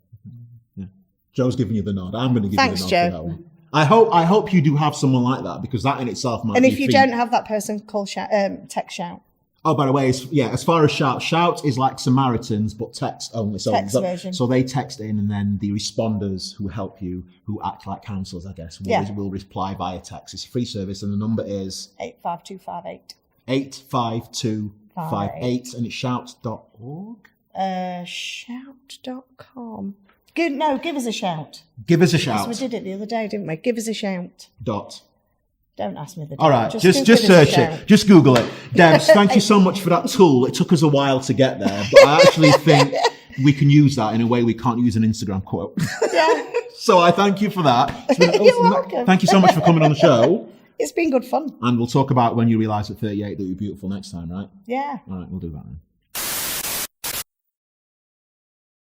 Yeah. Joe's giving you the nod. I'm going to give you the nod Joe. for that one. I hope you do have someone like that, because that in itself might be. And if you don't have that person, call text Shout. Oh, by the way, as far as Shout is like Samaritans, but text only. Text version. So they text in, and then the responders who help you, who act like counsellors, I guess, will reply via text. It's a free service, and the number is 85258. 85258, and it's shout.org. Shout.com. Give us a shout. Give us a shout. We did it the other day, didn't we? Give us a shout. Don't ask me the All right, just search it. Just Google it. Debs, thank you so much for that tool. It took us a while to get there, but I actually think we can use that in a way we can't use an Instagram quote. Yeah. So I thank you for that. You're welcome. Thank you so much for coming on the show. It's been good fun. And we'll talk about when you realise at 38 that you're beautiful next time, right? Yeah. All right, we'll do that then.